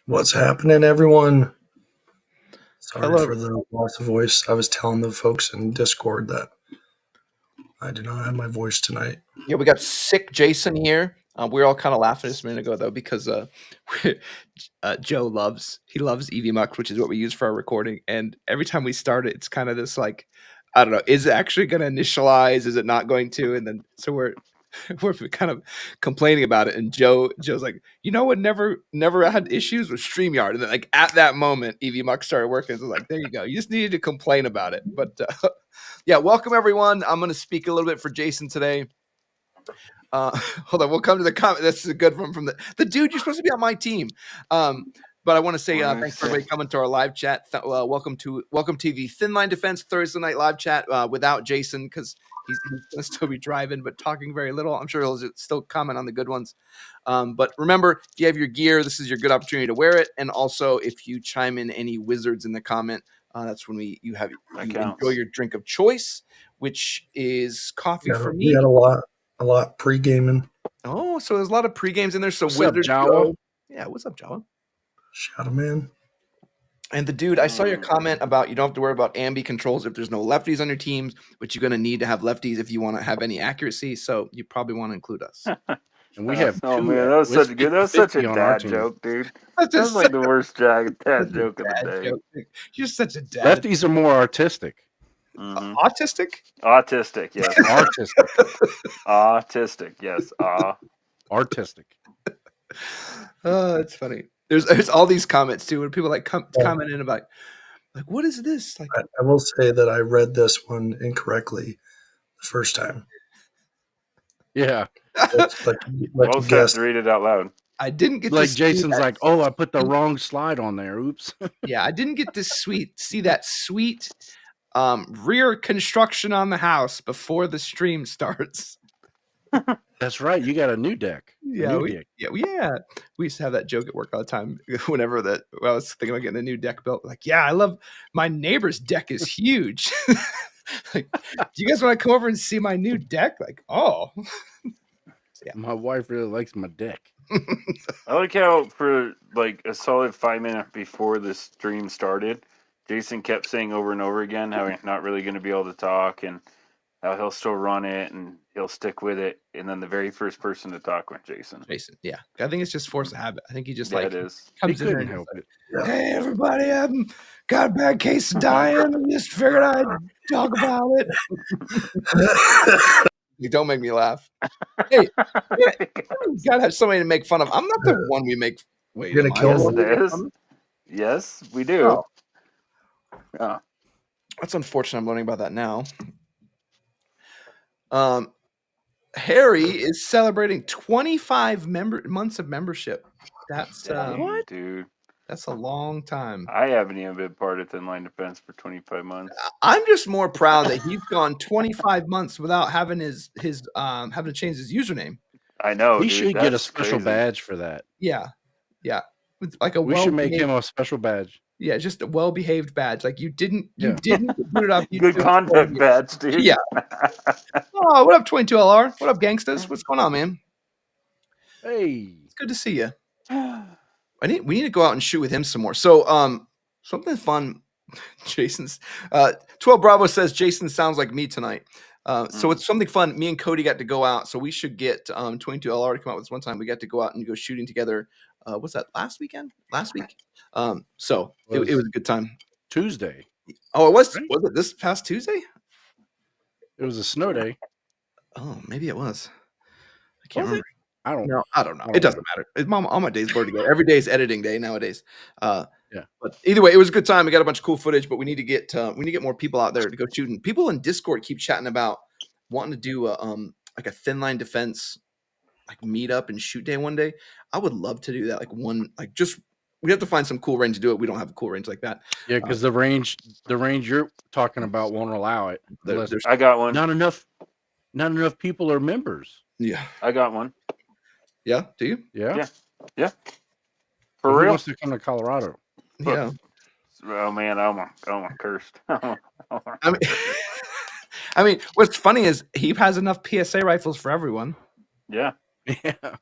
What's happening, everyone? Sorry Hello. for the loss of voice. I was telling the folks in Discord that I do not have my voice tonight. Yeah, we got sick Jason here. We were all kind of laughing just a minute ago though because Joe loves EVMux, which is what we use for our recording. And every time we start it, it's kind of this like, I don't know, is it actually going to initialize? Is it not going to? And then so we're kind of complaining about it. And Joe's like, you know what? Never had issues with StreamYard. And then like at that moment, EVMux started working. So like, there you go. You just needed to complain about it. But yeah, welcome everyone. I'm going to speak a little bit for Jason today. Hold on, we'll come to the comment. That's a good one from the dude. You're supposed to be on my team. But I want to say thanks for everybody coming to our live chat. Welcome to the Thin Line Defense Thursday night live chat without Jason because he's going to still be driving, but talking very little. I'm sure he'll still comment on the good ones. But remember, if you have your gear, this is your good opportunity to wear it. And also, if you chime in any wizards in the comment, that's when you enjoy your drink of choice, which is coffee for me. We had a lot pre-gaming. Oh, so there's a lot of pre-games in there. So what's Wizards up, Jawa? Yeah, what's up, Jawa? Shout man. And the dude, I saw your comment about you don't have to worry about ambi controls if there's no lefties on your teams, but you're going to need to have lefties if you want to have any accuracy. So you probably want to include us. And we have oh man, that was such a good. That was such a dad joke, dude. That's like the worst dad joke of the day. You're such a dad. Lefties are more artistic. Mm-hmm. Autistic? Autistic, yes. Autistic, yes. Artistic. Oh, that's funny. There's all these comments too, where people like comment in about like, what is this? Like, I will say that I read this one incorrectly the first time. Yeah. Well said to read it out loud. I didn't get like Jason's like, oh, I put the wrong slide on there. Oops. Yeah, I didn't get this see that sweet rear construction on the house before the stream starts. That's right. You got a new deck. Yeah, we used to have that joke at work all the time. Whenever I was thinking about getting a new deck built, like, yeah, I love my neighbor's deck is huge. Like, do you guys want to come over and see my new deck? Like, oh, yeah. My wife really likes my deck. I like how for like a solid 5 minutes before the stream started, Jason kept saying over and over again how he's not really going to be able to talk and how he'll still run it and he'll stick with it. And then the very first person to talk went Jason. Yeah. I think it's just force of habit. I think he just it is. Comes in and help it. Hey, everybody, I've got a bad case of dying. I just figured I'd talk about it. You don't make me laugh. Hey, you gotta have somebody to make fun of. I'm not the one we make. Wait, you're gonna kill one? Yes, we do. Oh. That's unfortunate. I'm learning about that now. Harry is celebrating 25 months of membership. That's what, dude? That's a long time. I haven't even been part of Thin Line Defense for 25 months. I'm just more proud that he's gone 25 months without having his having to change his username. I know. He should get a special badge for that. Yeah. It's like we should make him a special badge. Yeah, just a well-behaved badge. Like you didn't put it up. Good conduct badge, dude. Yeah. Oh, what up, 22LR? What up, gangsters? What's going on, man? Hey, it's good to see you. We need to go out and shoot with him some more. So, something fun. Jason's 12 Bravo says Jason sounds like me tonight. So it's something fun. Me and Cody got to go out. So we should get 22LR to come out with us one time. We got to go out and go shooting together. What's that? Last week? So it was a good time. Tuesday. Oh, it was. Right? Was it this past Tuesday? It was a snow day. Oh, maybe it was. I can't remember. I don't know. It doesn't matter. All my days blur together. Every day is editing day nowadays. Yeah. But either way, it was a good time. We got a bunch of cool footage, but we need to get more people out there to go shooting. People in Discord keep chatting about wanting to do like a Thin Line Defense like meet up and shoot day one day. I would love to do that. We have to find some cool range to do it. We don't have a cool range like that. Yeah, because the range you're talking about won't allow it. I got one. Not enough people are members. Yeah, I got one. Yeah, do you? Yeah. For real? He wants to come to Colorado. Yeah. Oh man, I'm cursed. I mean, what's funny is he has enough PSA rifles for everyone. Yeah. Yeah.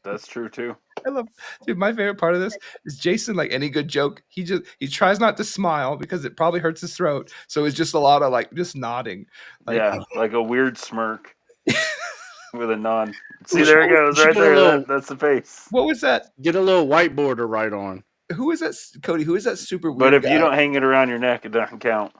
That's true too. I love, dude. My favorite part of this is Jason. Like any good joke, he tries not to smile because it probably hurts his throat. So it's just a lot of like just nodding. Like, Yeah, like a weird smirk with a nod. See, You there it should- goes, you should right get a there. little- That's the face. what was that? Get a little whiteboard to write on. Who is that, Cody? Who is that super weird But if guy? you don't hang it around your neck, it doesn't count.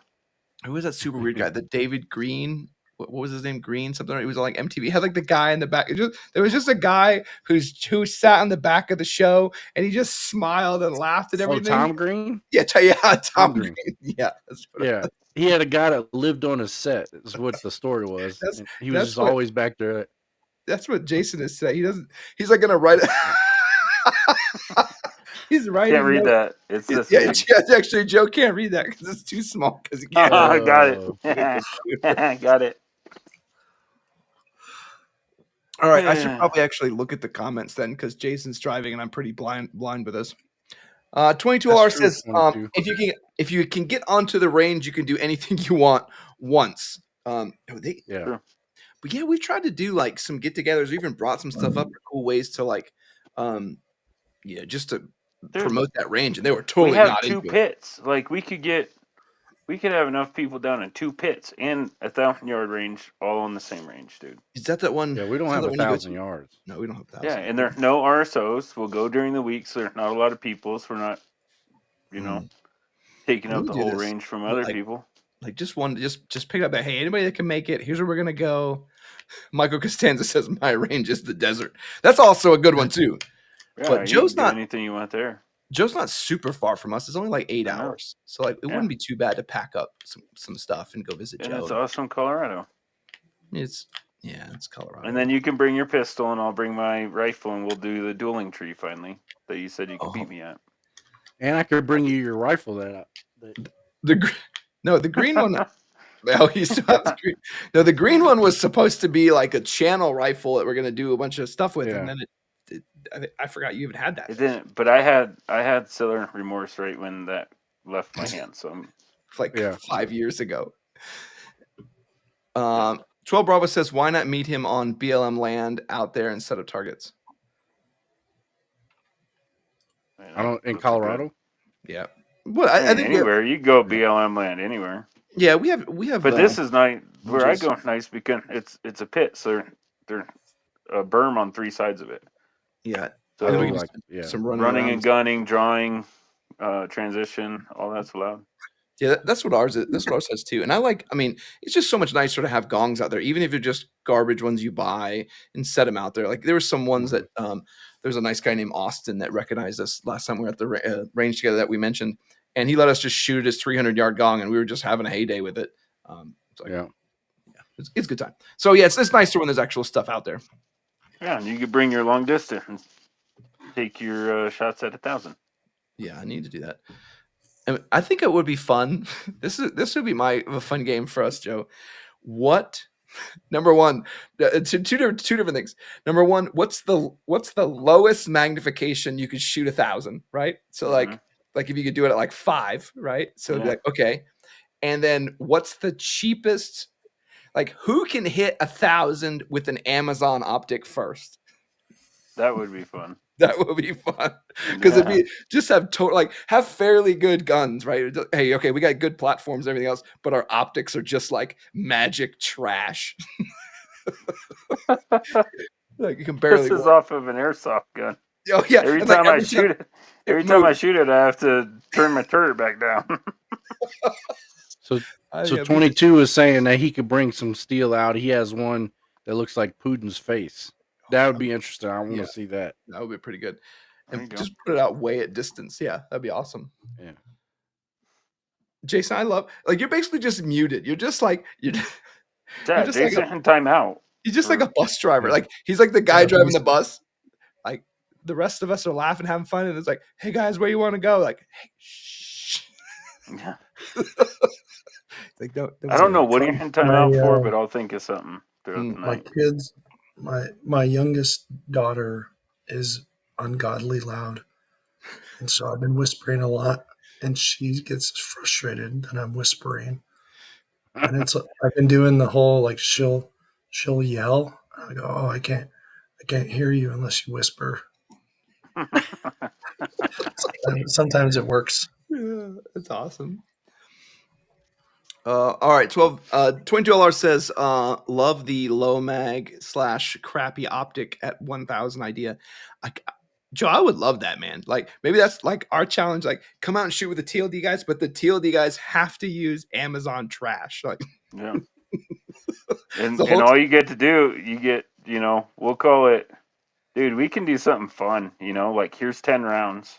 Who was that super weird guy? The David Green. What was his name? Green something. He was on like MTV. He had like the guy in the back. There was just a guy who sat on the back of the show and he just smiled and laughed at Oh, everything. Tom Green? Yeah, Tom Green. Green. Yeah, that's what Yeah. He had a guy that lived on his set, is what the story was. That's- And he was that's just what- always back there. That's what Jason is saying. He doesn't. He's like gonna write it. He's writing. Can't read notes. that. It's this Yeah, big. actually, Joe can't read that because it's too small. Because he can't. I got Oh. it. Got it. All right, I should Yeah. probably actually look at the comments then because Jason's driving and I'm pretty blind with this. 22R That's true, says, 22. if you can get onto the range, you can do anything you want once. Yeah. But yeah, we tried to do like some get-togethers. We even brought some stuff up for cool ways to like, just to promote that range, and they were totally We have not two into it. pits. Like we could have enough people down in 2 pits and 1,000-yard range all on the same range, dude. Is that one? Yeah, we don't is that have the one you go 1,000 to? yards. No, we don't have 1,000. Yeah, and there's no RSOs. We'll go during the week, so there's not a lot of people. So we're not, taking up We'll the do whole this. range from other Like- people. Like just pick up that. Hey, anybody that can make it? Here's where we're gonna go. Michael Costanza says my range is the desert. That's also a good one too. Yeah, But you Joe's can do not- anything you want there. Joe's not super far from us. It's only like 8 I know. hours, so like it Yeah. wouldn't be too bad to pack up some stuff and go visit And Joe. it's awesome, Colorado. It's Colorado. And then you can bring your pistol, and I'll bring my rifle, and we'll do the dueling tree finally that you said you could Oh. beat me at. And I could bring you your rifle that the green one. Oh, you still have the green. No, the green one was supposed to be like a channel rifle that we're gonna do a bunch of stuff with, Yeah. and then I forgot you even had that. It didn't, but I had Silver remorse right when that left my hand. So Like Yeah. 5 years ago. 12 Bravo says, why not meet him on BLM land out there and set up targets? I don't in Colorado. Yeah. Well, I think anywhere you go BLM land anywhere. we have. But this is nice. Where I just- go nice because it's a pit, so there's a berm on 3 sides of it. Yeah. So I know Oh, we can like, yeah. some running around and gunning, drawing, transition, all that's allowed. Yeah, that's what ours is. That's what ours says too. And I mean, it's just so much nicer to have gongs out there, even if you're just garbage ones you buy and set them out there. Like there were some ones that there's a nice guy named Austin that recognized us last time we were at the range together that we mentioned, and he let us just shoot his 300-yard gong, and we were just having a heyday with it. It's like, it's a good time. So yeah, it's nicer when there's actual stuff out there. Yeah, and you could bring your long distance and take your shots at 1,000. Yeah, I need to do that. And I think it would be fun. This would be a fun game for us, Joe. What? Number one, two different things. Number one, what's the lowest magnification you could shoot 1,000? Right. So like if you could do it at like 5, right? So it'd be like okay. And then what's the cheapest? Like who can hit 1,000 with an Amazon optic first? That would be fun. That would be fun because it'd be just have fairly good guns, right? Hey, okay, we got good platforms and everything else, but our optics are just like magic trash. Like you can barely. This is off of an airsoft gun. Oh yeah. Every and, like, time I shoot it, every time I shoot it, I have to turn my turret back down. So yeah, 22 is saying that he could bring some steel out. He has one that looks like Putin's face. That would be interesting. I want to see that. That would be pretty good. There you And go. just put it out way at distance. Yeah, that'd be awesome. Yeah. Jason, I love you're basically just muted. You're just like Yeah, just like Jason in timeout. he's just like a bus driver. Like he's like the guy driving the bus. Like the rest of us are laughing, having fun, and it's like, hey guys, where you want to go? Like, hey, shh. Yeah. Like don't I don't know what From you're in timeout my, for, but I'll think of something throughout the my night. kids, my youngest daughter is ungodly loud, and so I've been whispering a lot, and she gets frustrated that I'm whispering, and it's I've been doing the whole like she'll yell. I go, oh, I can't hear you unless you whisper. Sometimes it works. Yeah, that's awesome. All right, $22 says, love the low mag / crappy optic at 1000 idea. Joe, I would love that, man. Like, maybe that's like our challenge. Like, come out and shoot with the TLD guys, but the TLD guys have to use Amazon trash. Like, Yeah. And the whole all you get to do, you get, we'll call it, dude, we can do something fun, like here's 10 rounds.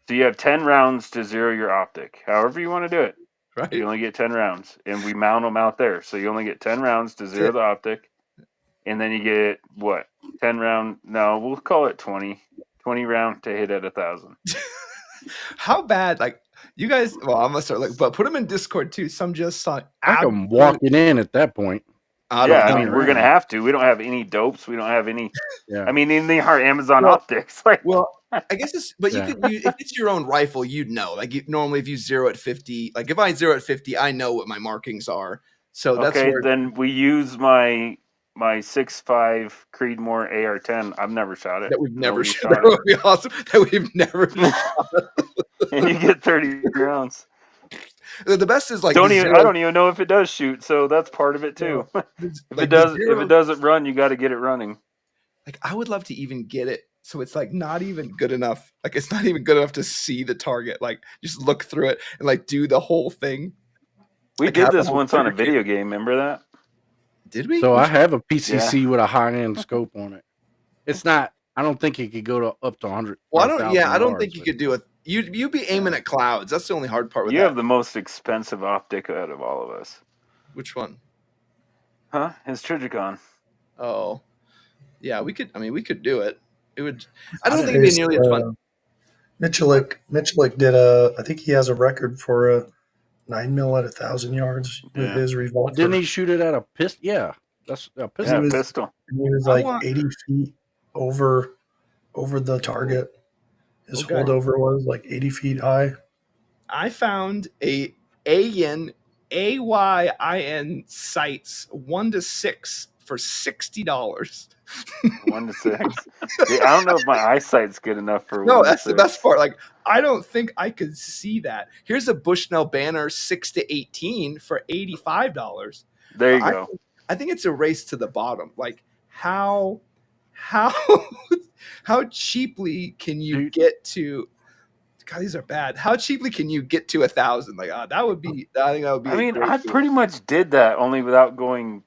So you have 10 rounds to zero your optic, however you want to do it. right? You only get 10 rounds, and we mount them out there. So you only get 10 rounds to zero the optic, and then you get, what, 10 round? No, we'll call it 20 round to hit at 1,000. How bad? Like, you guys, well, I'm gonna start, like, but put them in Discord too. Some just saw I'm walking in at that point. I Yeah, don't I know. mean, we're going to have to. We don't have any dopes. We don't have any. Yeah. I mean, in the hard Amazon Well- optics. Like, Well, I guess it's, but Yeah. you could use, if it's your own rifle, you'd know. Like, normally if you zero at 50, like if I zero at 50, I know what my markings are. So that's okay, where, then we use my 6.5 Creedmoor AR-10. I've never shot it. that we've never Nobody's shot. That would be awesome. That we've never And you get 30 rounds. The best is like I the don't even know if it does shoot, so that's part of it too. If like it doesn't run, you got to get it running. Like, I would love to even get it so it's like not even good enough. Like, it's not even good enough to see the target. Like, just look through it and like do the whole thing. We Like, did have this the whole once on a trigger video game. Remember that? Did we? So I have a PCC with a high-end scope on it. It's not. I don't think it could go to up to 100. Well, I don't. Yeah, I don't think you could do it. You'd be aiming at clouds. That's the only hard part with You that. have the most expensive optic out of all of us. Which one? Huh? His Trigicon. Oh, yeah. We could. I mean, we could do it. It would. I don't think it'd be nearly as fun. Michalik did I think he has a record for a 9mm at 1,000 yards with his revolver. Didn't he shoot it at a pistol? Yeah, that's a pistol. Yeah, pistol. And he was like 80 feet over the target. His holdover was like 80 feet high. I found a AYIN sights 1 to 6 for $60. 1 to 6. I don't know if my eyesight's good enough for. No, 1 to that's the 6. best part. Like, I don't think I could see that. Here's a Bushnell Banner 6 to 18 for $85. There you go. I think it's a race to the bottom. Like, how cheaply can you get to? God, these are bad. How cheaply can you get to 1,000? Like, that would be. I think that would be. I mean, I pretty much did that only without going.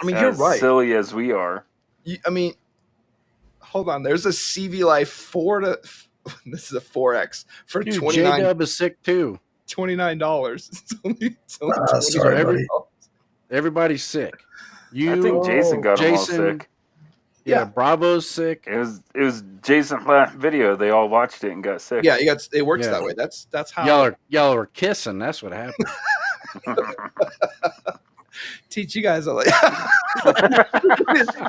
I mean, you're right. Silly as we are. I mean, hold on. There's a CV Life 4 to. This is a 4X for $29. J-Dub is sick too. $29. It's only Sorry, buddy. Everybody's sick. I think Jason got them all sick. Yeah, Bravo's sick. It was Jason's last video. They all watched it and got sick. Yeah, it works that way. That's how y'all are kissing. That's what happened. Teach you guys. Like,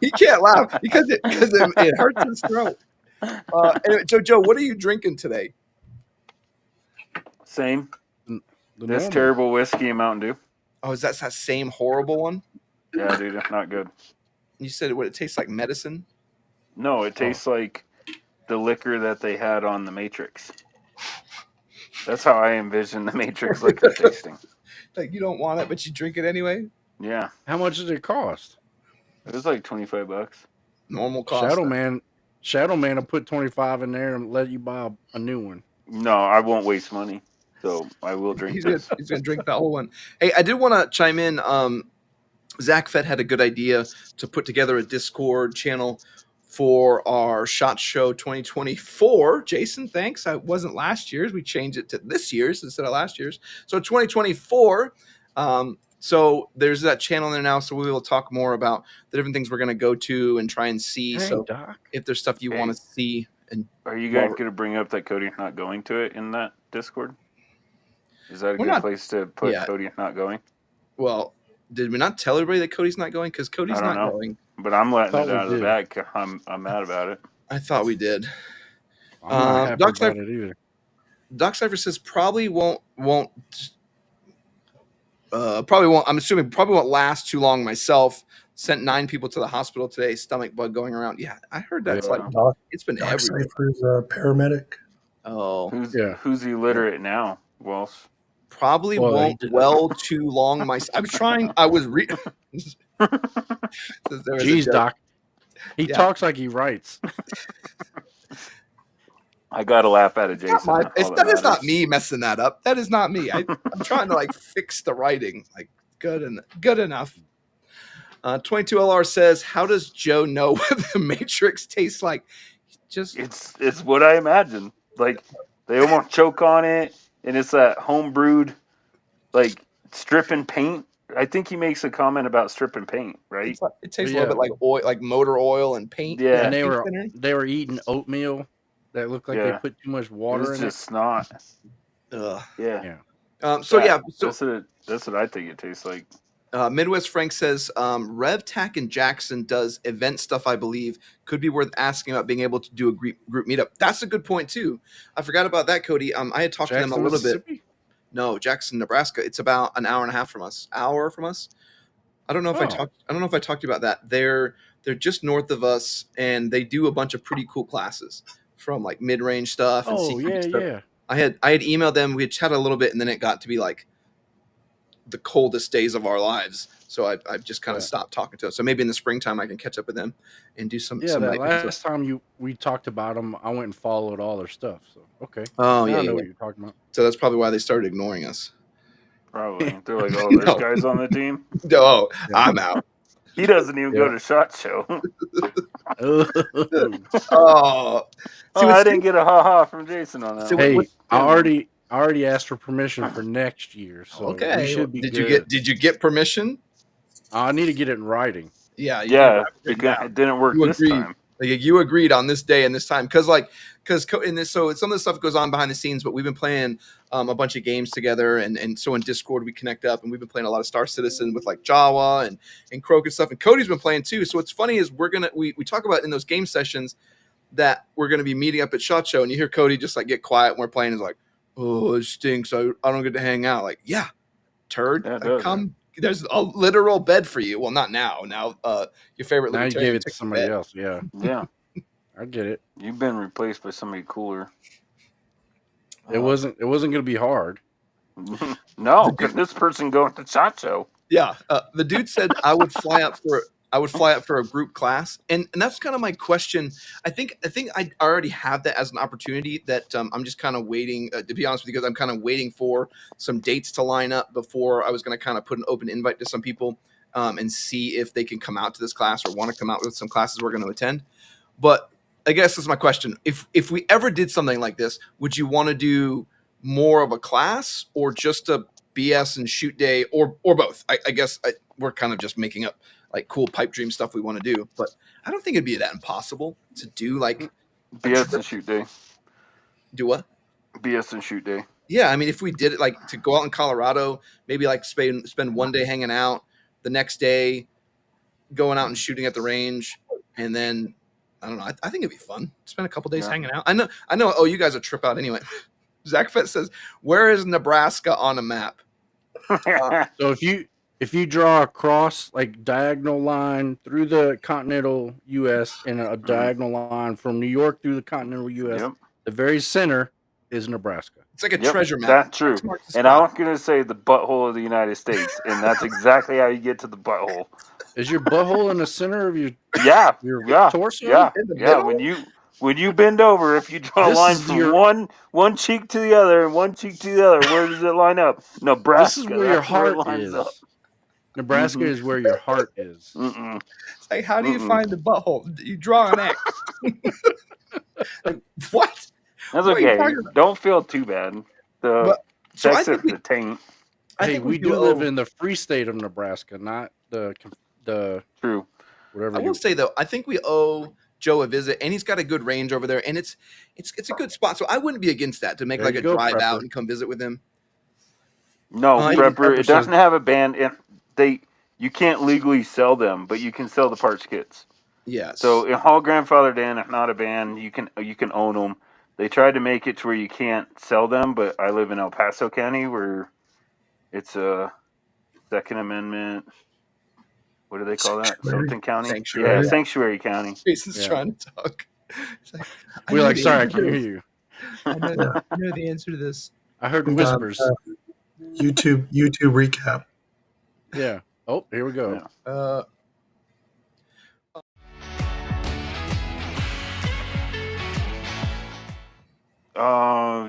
he can't laugh because it hurts his throat. Anyway, Joe, what are you drinking today? Same. This normal. terrible whiskey and Mountain Dew. Oh, is that same horrible one? Yeah, dude, it's not good. You said it tastes like medicine? No, it tastes like the liquor that they had on The Matrix. That's how I envision The Matrix liquor tasting. Like, you don't want it, but you drink it anyway? Yeah. How much did it cost? It was like $25. Normal cost. Shadow Man will put 25 in there and let you buy a new one. No, I won't waste money. So I will drink this. He's going to drink that whole one. Hey, I did want to chime in. Zach Fett had a good idea to put together a Discord channel for our SHOT Show 2024. Jason, thanks. It wasn't last year's. We changed it to this year's instead of last year's. So 2024. So there's that channel there now. So we will talk more about the different things we're going to go to and try and see. Hey, so Doc. if there's stuff you want to see. And are you guys going to bring up that Cody's not going to it in that Discord? Is that a good place to put Cody not going? Well, did we not tell everybody that Cody's not going? Because Cody's not going. But I'm letting it out of the bag. I'm mad about it. I thought we did. I'm not happy about it either. Doc Cypher says probably won't. I'm assuming probably won't last too long myself. Sent 9 people to the hospital today. Stomach bug going around. Yeah, I heard that's like Doc, it's been Doc everywhere. Cypher's a paramedic. Oh, Who's illiterate now, Walsh? probably Well, he won't did- well too long. I was trying. I was there was a Jeez, joke. Doc. He Yeah. talks like he writes. I gotta laugh at it, Jason. all That is matters. not me messing that up. That is not me. I'm trying to like fix the writing. Like good enough. 22LR says, "How does Joe know what the Matrix tastes like?" Just It's what I imagine. Like they almost choke on it, and it's that home brewed, like stripping paint. I think he makes a comment about stripping paint, right? it tastes a little bit like oil, like motor oil and paint. Yeah. And paint thinner. they were eating oatmeal that looked like they Yeah. put too much It water was in just snot. Ugh. Yeah. So That's what I think it tastes like. Midwest Frank says, RevTac in Jackson does event stuff, I believe. Could be worth asking about being able to do a group meetup. That's a good point, too. I forgot about that, Cody. I had talked to them a little bit. No, Jackson, Nebraska. It's about an hour and a half from us. I don't know if I talked to you about that. They're just north of us, and they do a bunch of pretty cool classes from like mid-range stuff and secret stuff. Yeah. I had emailed them. We had chatted a little bit, and then it got to be like the coldest days of our lives. So I've just kind of stopped talking to them. So maybe in the springtime I can catch up with them and do some. Yeah, that last time we talked about them, I went and followed all their stuff. So okay. Oh I know what you're talking about. So that's probably why they started ignoring us. Probably. They're like, oh, there's guys on the team. Oh, I'm out. He doesn't even go to SHOT Show. I didn't get a ha-ha from Jason on that. Hey, I already asked for permission for next year, so okay. we should be did good. you get permission? I need to get it in writing. Yeah, it didn't work this time. Like you agreed on this day and this time because in this, so some of the stuff goes on behind the scenes, but we've been playing a bunch of games together, and so in Discord we connect up, and we've been playing a lot of Star Citizen with like Jawa and Croak and stuff, and Cody's been playing too. So what's funny is we talk about in those game sessions that we're gonna be meeting up at SHOT Show, and you hear Cody just like get quiet when we're playing, is like, oh, it stinks. I don't get to hang out. Like, yeah, turd, come. There's a literal bed for you. Well, not now. Now, your favorite. Now you gave it to somebody else. Yeah. I get it. You've been replaced by somebody cooler. It wasn't going to be hard. No, because this person going to SHOT Show. Yeah, the dude said I would fly up for a group class, and that's kind of my question. I think I already have that as an opportunity that I'm just kind of waiting. To be honest with you, because I'm kind of waiting for some dates to line up before I was going to kind of put an open invite to some people and see if they can come out to this class or want to come out with some classes we're going to attend. But I guess that's my question. If we ever did something like this, would you want to do more of a class or just a BS and shoot day or both? I guess we're kind of just making up like cool pipe dream stuff we want to do, but I don't think it'd be that impossible to do like BS and shoot day. Do what? BS and shoot day. Yeah, I mean, if we did it like to go out in Colorado, maybe like spend one day hanging out, the next day going out and shooting at the range, and then I don't know. I think it'd be fun. Spend a couple days hanging out. I know. Oh, you guys would trip out anyway. Zach Fett says, "Where is Nebraska on a map?" So if you draw a cross, like diagonal line through the continental U.S. and a diagonal line from New York through the continental U.S., the very center is Nebraska. It's like a treasure map. That's true. And I'm going to say the butthole of the United States, and that's exactly how you get to the butthole. Is your butthole in the center of your torso? Yeah. When you bend over, if you draw a line from one cheek to the other and one cheek to the other, where does it line up? Nebraska. This is where your heart is. Nebraska is where your heart is. It's like, how do you find the butthole? You draw an X. What? That's okay. Don't feel too bad. The taint. I think we do live in the free state of Nebraska, not the true. Whatever. I will say though, I think we owe Joe a visit, and he's got a good range over there, and it's a good spot. So I wouldn't be against that to make like a drive out and come visit with him. No, Prepper. It doesn't have a ban. You can't legally sell them, but you can sell the parts kits. Yes. So in Hall Grandfathered In, if not a ban, you can own them. They tried to make it to where you can't sell them, but I live in El Paso County where it's a Second Amendment What do they call that? Sanctuary. Something County? Sanctuary. Yeah, Sanctuary County. Jason's Yeah. trying to talk. It's like, We're know like, the sorry, I answer can't to hear this. you. I know the answer to this. I heard We got, whispers. YouTube recap. Yeah. Oh, here we go. Yeah.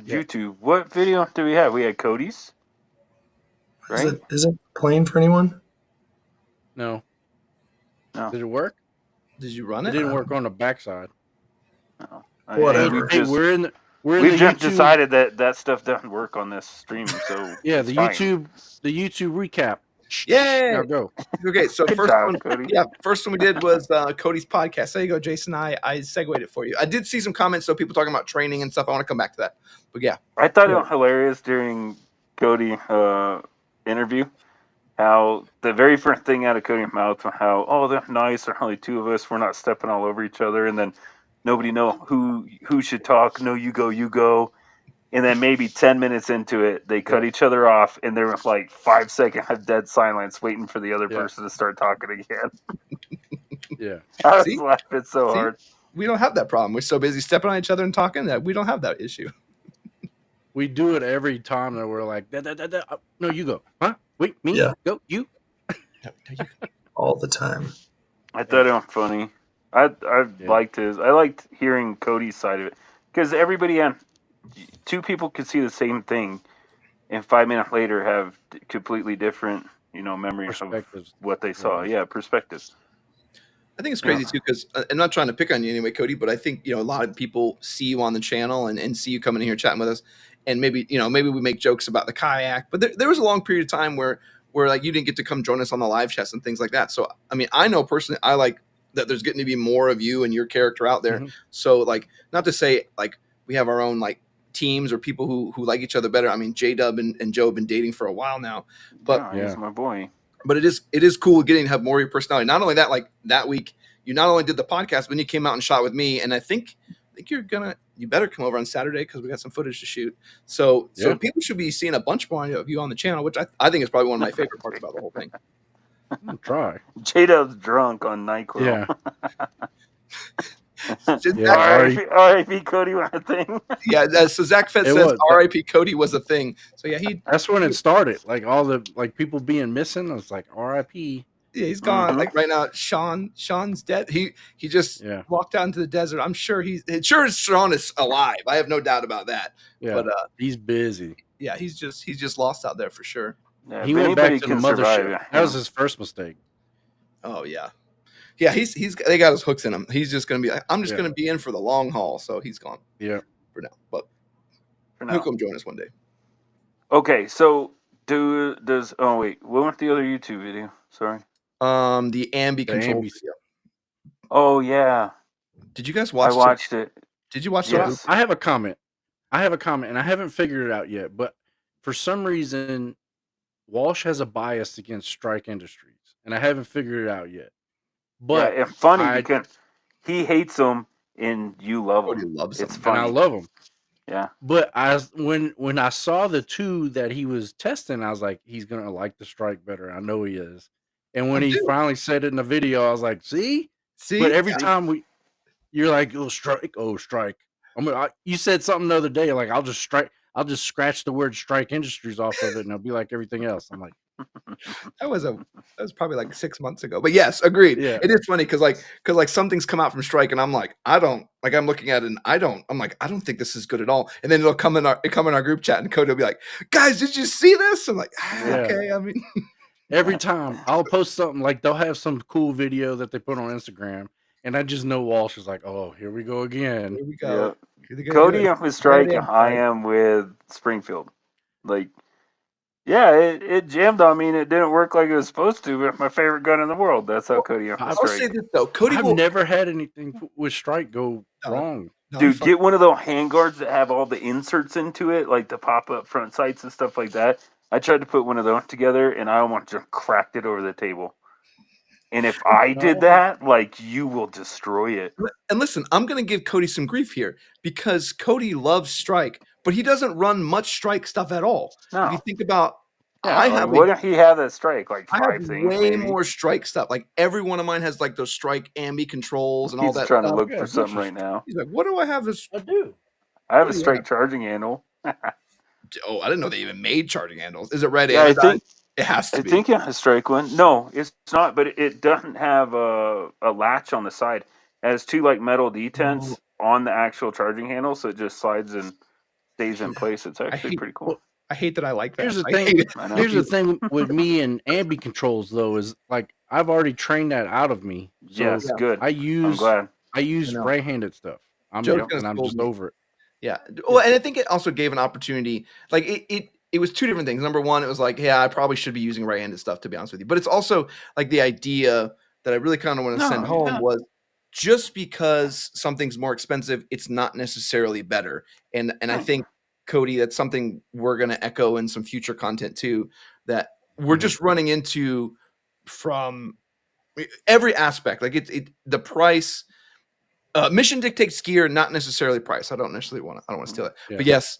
YouTube. What video do we have? We had Cody's. Right? Is it playing for anyone? No. No. Did it work? Did you run It it? didn't work on the backside. No. Whatever. Hey, we're in We've the just YouTube. decided that stuff doesn't work on this stream, so Yeah, it's the fine. YouTube recap. Yay! Now go. Okay, so Good first job, one, Cody. first one we did was Cody's podcast. There you go, Jason. I segued it for you. I did see some comments, so people talking about training and stuff. I want to come back to that, but yeah, I thought it was hilarious during Cody interview how the very first thing out of Cody's mouth was how they're nice. There's only two of us. We're not stepping all over each other, and then nobody know who should talk. No, you go. And then maybe 10 minutes into it, they cut each other off, and there was like 5 seconds of dead silence waiting for the other person to start talking again. Yeah. I was laughing so hard. We don't have that problem. We're so busy stepping on each other and talking that we don't have that issue. We do it every time that we're like, no, you go. Huh? Wait, me? Yeah. Go, you? All the time. I thought it was funny. I liked hearing Cody's side of it because everybody on two people could see the same thing, and 5 minutes later have completely different, memories of what they saw. Yeah, perspectives. I think it's crazy too because I'm not trying to pick on you anyway, Cody, but I think a lot of people see you on the channel and see you coming in here chatting with us, and maybe we make jokes about the kayak, but there was a long period of time where like you didn't get to come join us on the live chats and things like that. So I mean, I know personally, I like that there's getting to be more of you and your character out there. Mm-hmm. So like, not to say like we have our own like teams or people who like each other better. I mean, J-Dub and Joe have been dating for a while now, but he's my boy. But it is cool getting to have more of your personality. Not only that, like that week, you not only did the podcast, but then you came out and shot with me. And I think you better come over on Saturday because we got some footage to shoot. So people should be seeing a bunch more of you on the channel, which I think is probably one of my favorite parts about the whole thing. I'll try. J-Dub's drunk on NyQuil. Yeah. R.I.P. Cody was a thing. So Zach Fett says R.I.P. Cody was a thing. So yeah, that's when it started. Like all the people being missing. I was like R.I.P. Yeah, he's gone. Mm-hmm. Like right now, Sean's dead. He just walked out into the desert. I'm sure Sean is alive. I have no doubt about that. Yeah, but he's busy. Yeah, he's just lost out there for sure. Yeah, he went back to the mothership. That was his first mistake. Oh yeah. Yeah, they got his hooks in him. He's just gonna be like, I'm just gonna be in for the long haul. So he's gone. Yeah. For now. But he'll come join us one day. Okay, so what was the other YouTube video? Sorry. The Ambi control video. Oh yeah. Did you guys watch I watched it. Did you watch it? Yes. I have a comment, and I haven't figured it out yet, but for some reason Walsh has a bias against Strike Industries, and I haven't figured it out yet. But it's funny because he hates them and you love him. He loves it's them. funny. And I love him. Yeah. But when I saw the two that he was testing, I was like, he's gonna like the Strike better. I know he is. And when he finally said it in the video, I was like, see. But every time you're like, Strike. You said something the other day, like I'll just scratch the word Strike Industries off of it, and it'll be like everything else. I'm like. That was probably like 6 months ago, but yes, agreed. Yeah. It is funny because something's come out from Strike, and I'm like, I'm looking at it, and I don't think this is good at all. And then it'll come in our group chat, and Cody will be like, guys, did you see this? I'm like, okay. I mean, every time I'll post something, like they'll have some cool video that they put on Instagram, and I just know Walsh is like, oh, here we go again. Here we go. Yeah. Cody with Strike, I am with Springfield. Like. Yeah, it jammed on me and it didn't work like it was supposed to, but my favorite gun in the world. That's how Cody I'll say this though. I've never had anything with Strike go wrong. Dude, get one of those handguards that have all the inserts into it, like the pop-up front sights and stuff like that. I tried to put one of those together and I almost just cracked it over the table. And if I did that, like, you will destroy it. And listen, I'm going to give Cody some grief here because Cody loves Strike, but he doesn't run much Strike stuff at all. No. If you think about Yeah, I have what if he had that strike? Like I 5 have things, way maybe. more strike stuff. Like every one of mine has like those strike ambi controls and all He's that trying to stuff. look Yeah, for of course something right now. He's like, what do I have this? I do. I have What a do you strike have? charging handle. Oh, I didn't know they even made charging handles. Is it red Yeah, I anodized? think It has to I be. think it has strike one. No, it's not, but it doesn't have a latch on the side. It has 2 like metal detents on the actual charging handle, so it just slides and stays in place. It's actually hate- pretty cool. I hate that I like that. Here's the I thing. hate it. I know. Here's the thing with me and ambi controls though is like I've already trained that out of me. So Yes, good. I I'm use glad. I know. right-handed stuff. Joe's And gonna I'm scold just me. over it. Yeah. Well, and I think it also gave an opportunity. Like it was 2 different things. Number one, it was like, yeah, I probably should be using right-handed stuff, to be honest with you. But it's also like the idea that I really kind of want to No, send home was just because something's more expensive, it's not necessarily better. And I Right. think, Cody, that's something we're gonna echo in some future content too, that we're Mhm. just running into from every aspect. Like the price. Mission dictates gear, not necessarily price. I don't want to steal it. Yeah. But yes,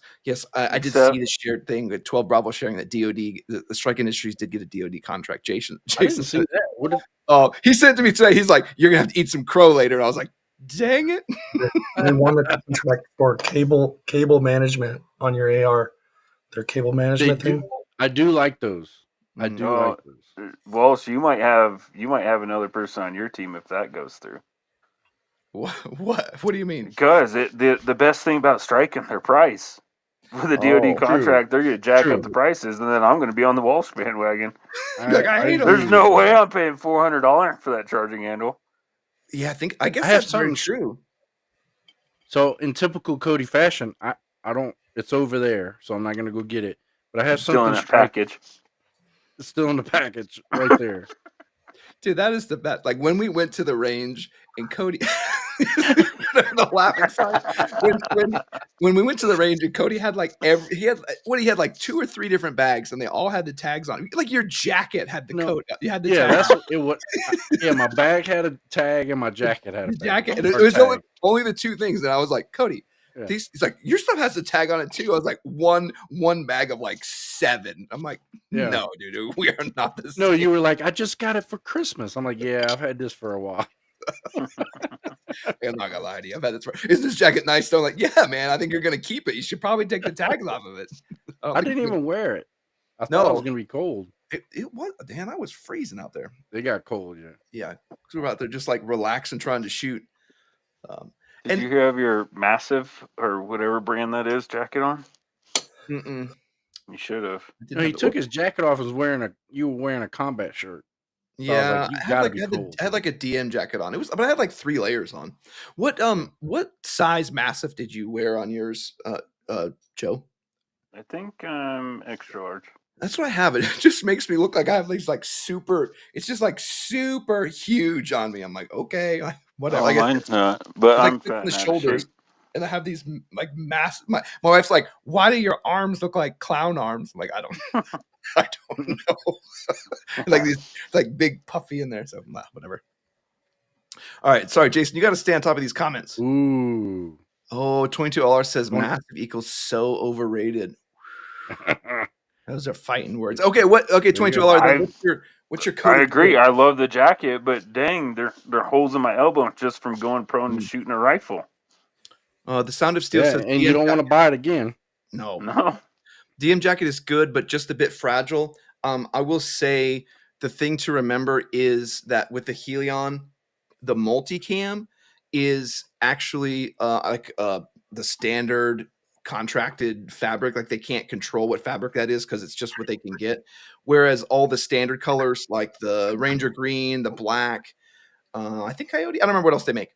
I did Except- see the shared thing with 12 Bravo sharing that DoD, the Strike Industries did get a DoD contract. Jason I didn't see that. What did, oh, he said to me today, he's like, "You're gonna have to eat some crow later." And I was like, "Dang it!" They won the contract for cable management on your AR. Their cable management do. thing. I do like those. I Mm. do Oh, like those. Walsh, you might have another person on your team if that goes through. What do you mean? Because the best thing about striking their price with the DoD Oh, contract, they're gonna jack True. up the prices, and then I'm gonna be on the Walsh bandwagon. Like, I hate 'em. agree There's with no you. way I'm paying $400 for that charging handle. Yeah, I guess I have that's very something- true. So in typical Cody fashion, I don't. It's over there, so I'm not gonna go get it. But I have Still in something that strike. package. It's still in the package right there. Dude, that is the best. Like when we went to the range and Cody, the laughing side. When we went to the range and Cody had like he had like 2 or 3 different bags and they all had the tags on. Like your jacket had the No. coat. You had the Yeah, tag that's on. what it was. Yeah, my bag had a tag and my jacket had a The tag. jacket. And Or it was tag. only the 2 things that I was like, Cody. Yeah. He's like, your stuff has a tag on it too. I was like, one bag of like 7. I'm like, Yeah. no, dude, we are not the No, same. you were like, I just got it for Christmas. I'm like, yeah, I've had this for a while. I'm not gonna lie to you. I've had this. Is this jacket nice? So I'm like, yeah, man. I think you're gonna keep it. You should probably take the tags off of it. I didn't even wear it. I thought it was No. gonna be cold. It was. Dan, I was freezing out there. They got cold, yeah. Yeah, 'cause we were out there just like relaxing, trying to shoot. Did And- you have your Massive or whatever brand that is jacket on? Mm-mm. You should have. I didn't No, he have- took his jacket off and was wearing you were wearing a combat shirt. I was Yeah, like, you I had gotta like be cold. I had like a DM jacket on. But I had like 3 layers on. What size Massive did you wear on yours, Joe? I think extra large. That's what I have. It just makes me look like I have these like super. It's just like super huge on me. I'm like, okay, like, whatever. Oh, Like, mine's not, but it's I'm like fat the and out of shoulders, shape. and I have these like mass. My wife's like, "Why do your arms look like clown arms?" I'm like, I don't know. Like these, like big puffy in there. So whatever. All right, sorry, Jason. You got to stay on top of these comments. Ooh. Oh, 22LR says One- massive equals so overrated. Those are fighting words. Okay, what? Okay, 22LR. Then what's your code? I agree. I love the jacket, but dang, they're holes in my elbow just from going prone and shooting a rifle. The Sound of Steel Yeah, says, and you don't want to buy it again. No, No. DM jacket is good, but just a bit fragile. I will say the thing to remember is that with the Helion, the multicam is actually the standard contracted fabric. Like they can't control what fabric that is because it's just what they can get. Whereas all the standard colors like the Ranger green, the black, I think Coyote, I don't remember what else they make.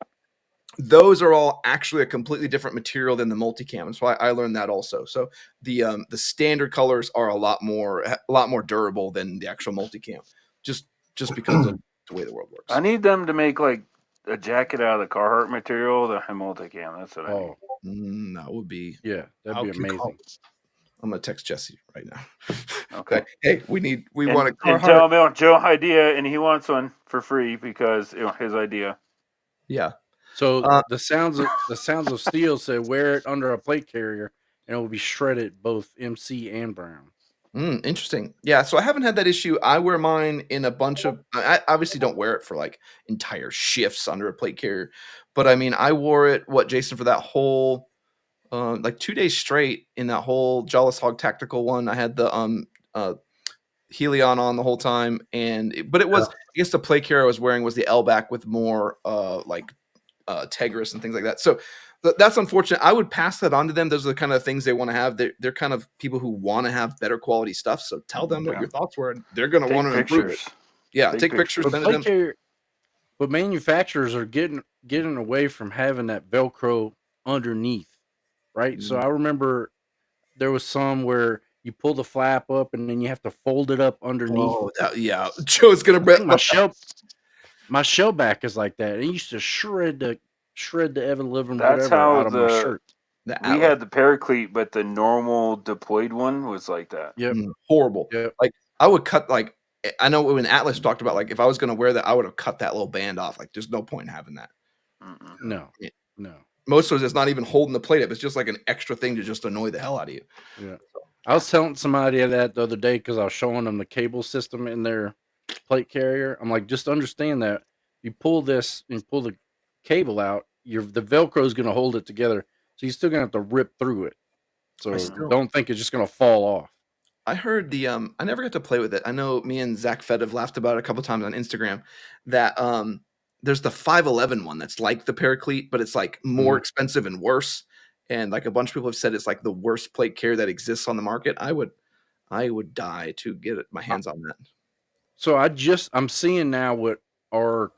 Those are all actually a completely different material than the multicam. And so I learned that also. So the standard colors are a lot more durable than the actual multicam, just because of the way the world works. I need them to make like a jacket out of the Carhartt material, the multicam. That's what I need. Oh, That would be. yeah, that'd be I'll call- amazing. I'm gonna text Jesse right now. Okay. Like, hey, we want a and Carhartt. tell him Joe idea, and he wants one for free because his idea. Yeah. So the sounds of steel said wear it under a plate carrier and it will be shredded both MC and Brown. Interesting. Yeah, so I haven't had that issue. I wear mine in a bunch of. I obviously don't wear it for like entire shifts under a plate carrier, but I mean, I wore it. What, Jason, for that whole like 2 days straight in that whole Jawless Hog tactical one. I had the Helion on the whole time, but it was, I guess the plate carrier I was wearing was the L back with more like Tegris and things like that. So that's unfortunate. I would pass that on to them. Those are the kind of things they want to have. They're kind of people who want to have better quality stuff. So tell them what your thoughts were, and they're going to want to improve it. Yeah, take pictures. Send But, them. but manufacturers are getting away from having that Velcro underneath, right? So I remember there was some where you pull the flap up and then you have to fold it up underneath. Oh, yeah. Joe's going to my shell back is like that. It used to shred the ever living That's whatever how out of my shirt. We had the Paraclete, but the normal deployed one was like that. Yep. Horrible. Yep. Like I would cut, like, I know when Atlas talked about, like, if I was going to wear that, I would have cut that little band off. Like, there's no point in having that. No. Most of it's not even holding the plate up. It's just like an extra thing to just annoy the hell out of you. Yeah. I was telling somebody that the other day because I was showing them the cable system in their plate carrier. I'm like, just understand that you pull this and pull the cable out, the Velcro is going to hold it together. So you're still going to have to rip through it. So don't think it's just going to fall off. I heard I never got to play with it. I know me and Zach Fed have laughed about it a couple times on Instagram that there's the 511 one that's like the Paraclete, but it's like more expensive and worse. And like a bunch of people have said it's like the worst plate carrier that exists on the market. I would die to get my hands on that. So I'm seeing now what our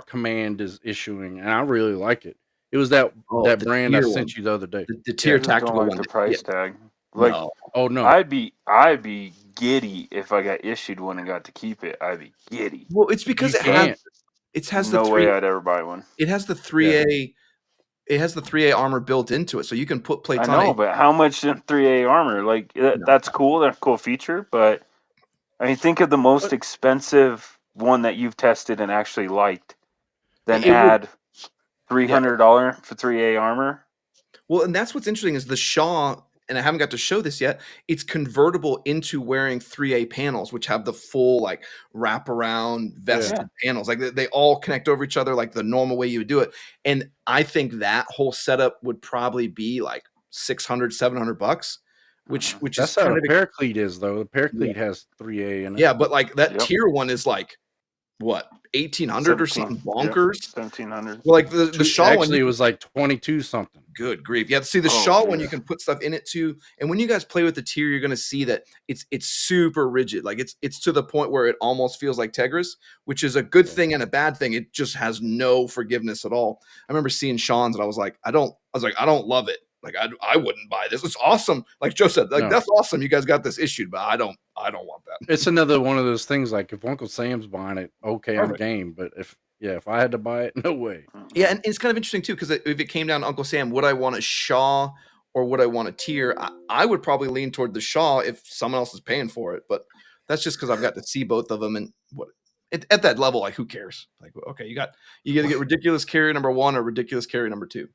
command is issuing, and I really like it. It was that brand I sent you the other day. The tier tactical don't one. The price tag. Like, no. I'd be giddy if I got issued one and got to keep it. I'd be giddy. Well, it's because it has no way I'd ever buy one. It has the 3A. It has the 3A armor built into it, so you can put plates on it. I know, but how much in 3A armor? Like that's cool. That's a cool feature, but I mean, think of the most expensive one that you've tested and actually liked. Then add $300 for 3A armor. Well, and that's what's interesting is the Shaw, and I haven't got to show this yet. It's convertible into wearing 3A panels, which have the full like wraparound vested panels. Like they all connect over each other like the normal way you would do it. And I think that whole setup would probably be like $600-$700, which that's is how kind the of Paraclete is though. The Paraclete has 3A in it. Yeah, but like that tier one is like what, 1,800 or something bonkers? 1,700. Well, like the Shaw actually, one, it was like 22 something. Good grief! Yeah, see the Shaw one, you can put stuff in it too. And when you guys play with the tier, you're going to see that it's super rigid. Like it's to the point where it almost feels like Tegris, which is a good thing and a bad thing. It just has no forgiveness at all. I remember seeing Sean's, and I was like, I don't love it. Like I wouldn't buy this. It's awesome. Like Joe said, like that's awesome. You guys got this issued, but I don't want that. It's another one of those things. Like if Uncle Sam's buying it, okay, I'm game. But if I had to buy it, no way. Yeah, and it's kind of interesting too because if it came down to Uncle Sam, would I want a Shaw or would I want a tier? I would probably lean toward the Shaw if someone else is paying for it. But that's just because I've got to see both of them, and at that level, like who cares? Like okay, you got to get ridiculous carrier number 1 or ridiculous carrier number 2.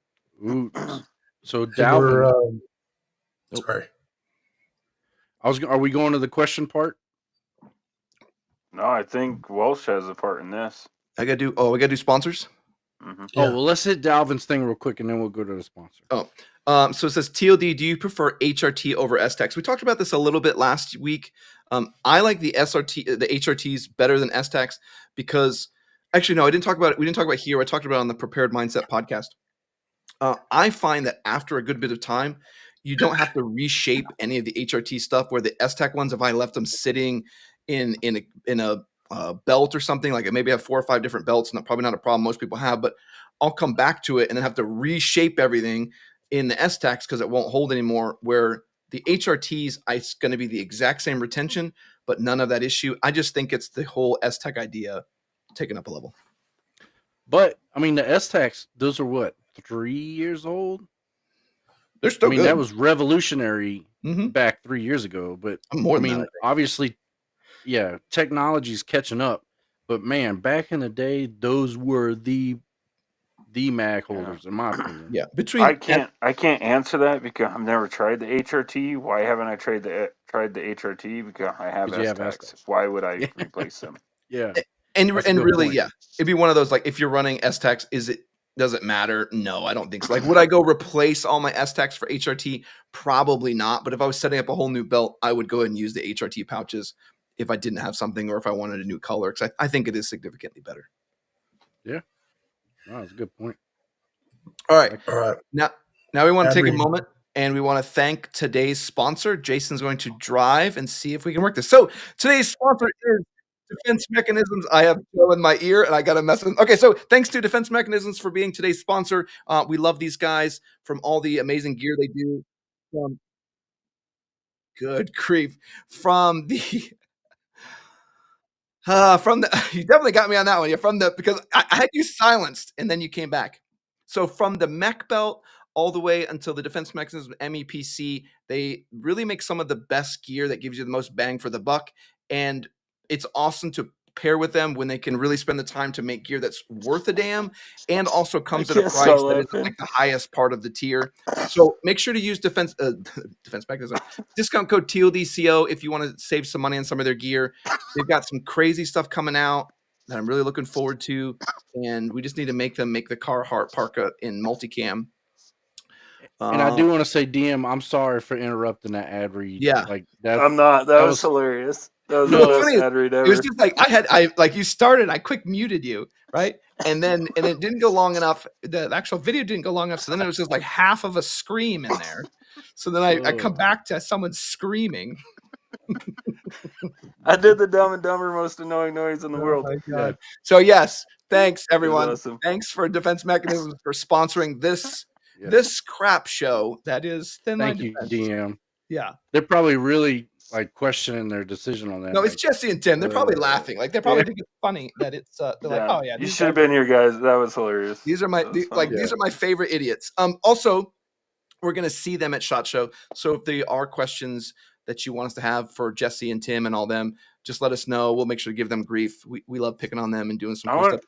Ooh. So Dalvin, sorry. Are we going to the question part? No, I think Walsh has a part in this. We got to do sponsors. Mm-hmm. Yeah. Oh well, let's hit Dalvin's thing real quick, and then we'll go to the sponsor. So it says TLD. Do you prefer HRT over STACs? We talked about this a little bit last week. I like the HRTs better than STACs because actually no, I didn't talk about it. We didn't talk about it here. I talked about it on the Prepared Mindset podcast. I find that after a good bit of time, you don't have to reshape any of the HRT stuff. Where the STAC ones, if I left them sitting in a belt or something, like maybe I have 4 or 5 different belts, and probably not a problem most people have, but I'll come back to it and then have to reshape everything in the STACs because it won't hold anymore. Where the HRTs, it's going to be the exact same retention, but none of that issue. I just think it's the whole STAC idea taken up a level. But I mean, the STACs, those are what, 3 years old? They're still good. That was revolutionary back 3 years ago. But obviously, technology's catching up. But man, back in the day, those were the the mag holders, in my opinion. Yeah, between I can't answer that because I've never tried the HRT. Why haven't I tried the HRT? Because I have 'Cause you have S-Tacs. S-Tacs. Why would I Yeah. replace them? Yeah. and That's a and good really, point. yeah, it'd be one of those like if you're running S-Tacs, does it matter? No, I don't think so. Like, would I go replace all my S-Tacs for HRT? Probably not. But if I was setting up a whole new belt, I would go ahead and use the HRT pouches if I didn't have something or if I wanted a new color, because I think it is significantly better. Yeah. No, that's a good point. All right. All right. Now we want to take a Everyman. moment and we want to thank today's sponsor. Jason's going to drive and see if we can work this. So today's sponsor is Defense Mechanisms. I have Joe in my ear and I got a message. Okay, so thanks to Defense Mechanisms for being today's sponsor. We love these guys from all the amazing gear they do. Good grief. From the you definitely got me on that one. Yeah, because I had you silenced and then you came back. So from the mech belt all the way until the Defense Mechanism MEPC, they really make some of the best gear that gives you the most bang for the buck. And it's awesome to pair with them when they can really spend the time to make gear that's worth a damn and also comes at a can't price stop that is laughing. like the highest part of the tier. So make sure to use Defense Mechanism discount code TLDCO if you want to save some money on some of their gear. They've got some crazy stuff coming out that I'm really looking forward to, and we just need to make them make the Carhartt parka in multicam. And I do want to say, DM, I'm sorry for interrupting that ad read. Yeah. Like that. I'm not. That was was- hilarious. That was No, the what's best funny is ad read it was ever. just like like you started, I quick muted you, right? And then it didn't go long enough. The actual video didn't go long enough, so then it was just like half of a scream in there. So then I come back to someone screaming. I did the Dumb and Dumber most annoying noise in the world. My God. So yes, thanks It was everyone. awesome. Thanks for Defense Mechanisms for sponsoring this crap show that is Thin Line Thank you, Defense. DM. Yeah. They're probably really like questioning their decision on that. No, it's Jesse and Tim. They're probably laughing. Like they probably think it's funny that it's they're like, oh yeah, you these should have guys- been here, guys. That was hilarious. These are my That was these are my favorite idiots. Also, we're gonna see them at SHOT Show. So if there are questions that you want us to have for Jesse and Tim and all them, just let us know. We'll make sure to give them grief. We love picking on them and doing some cool stuff.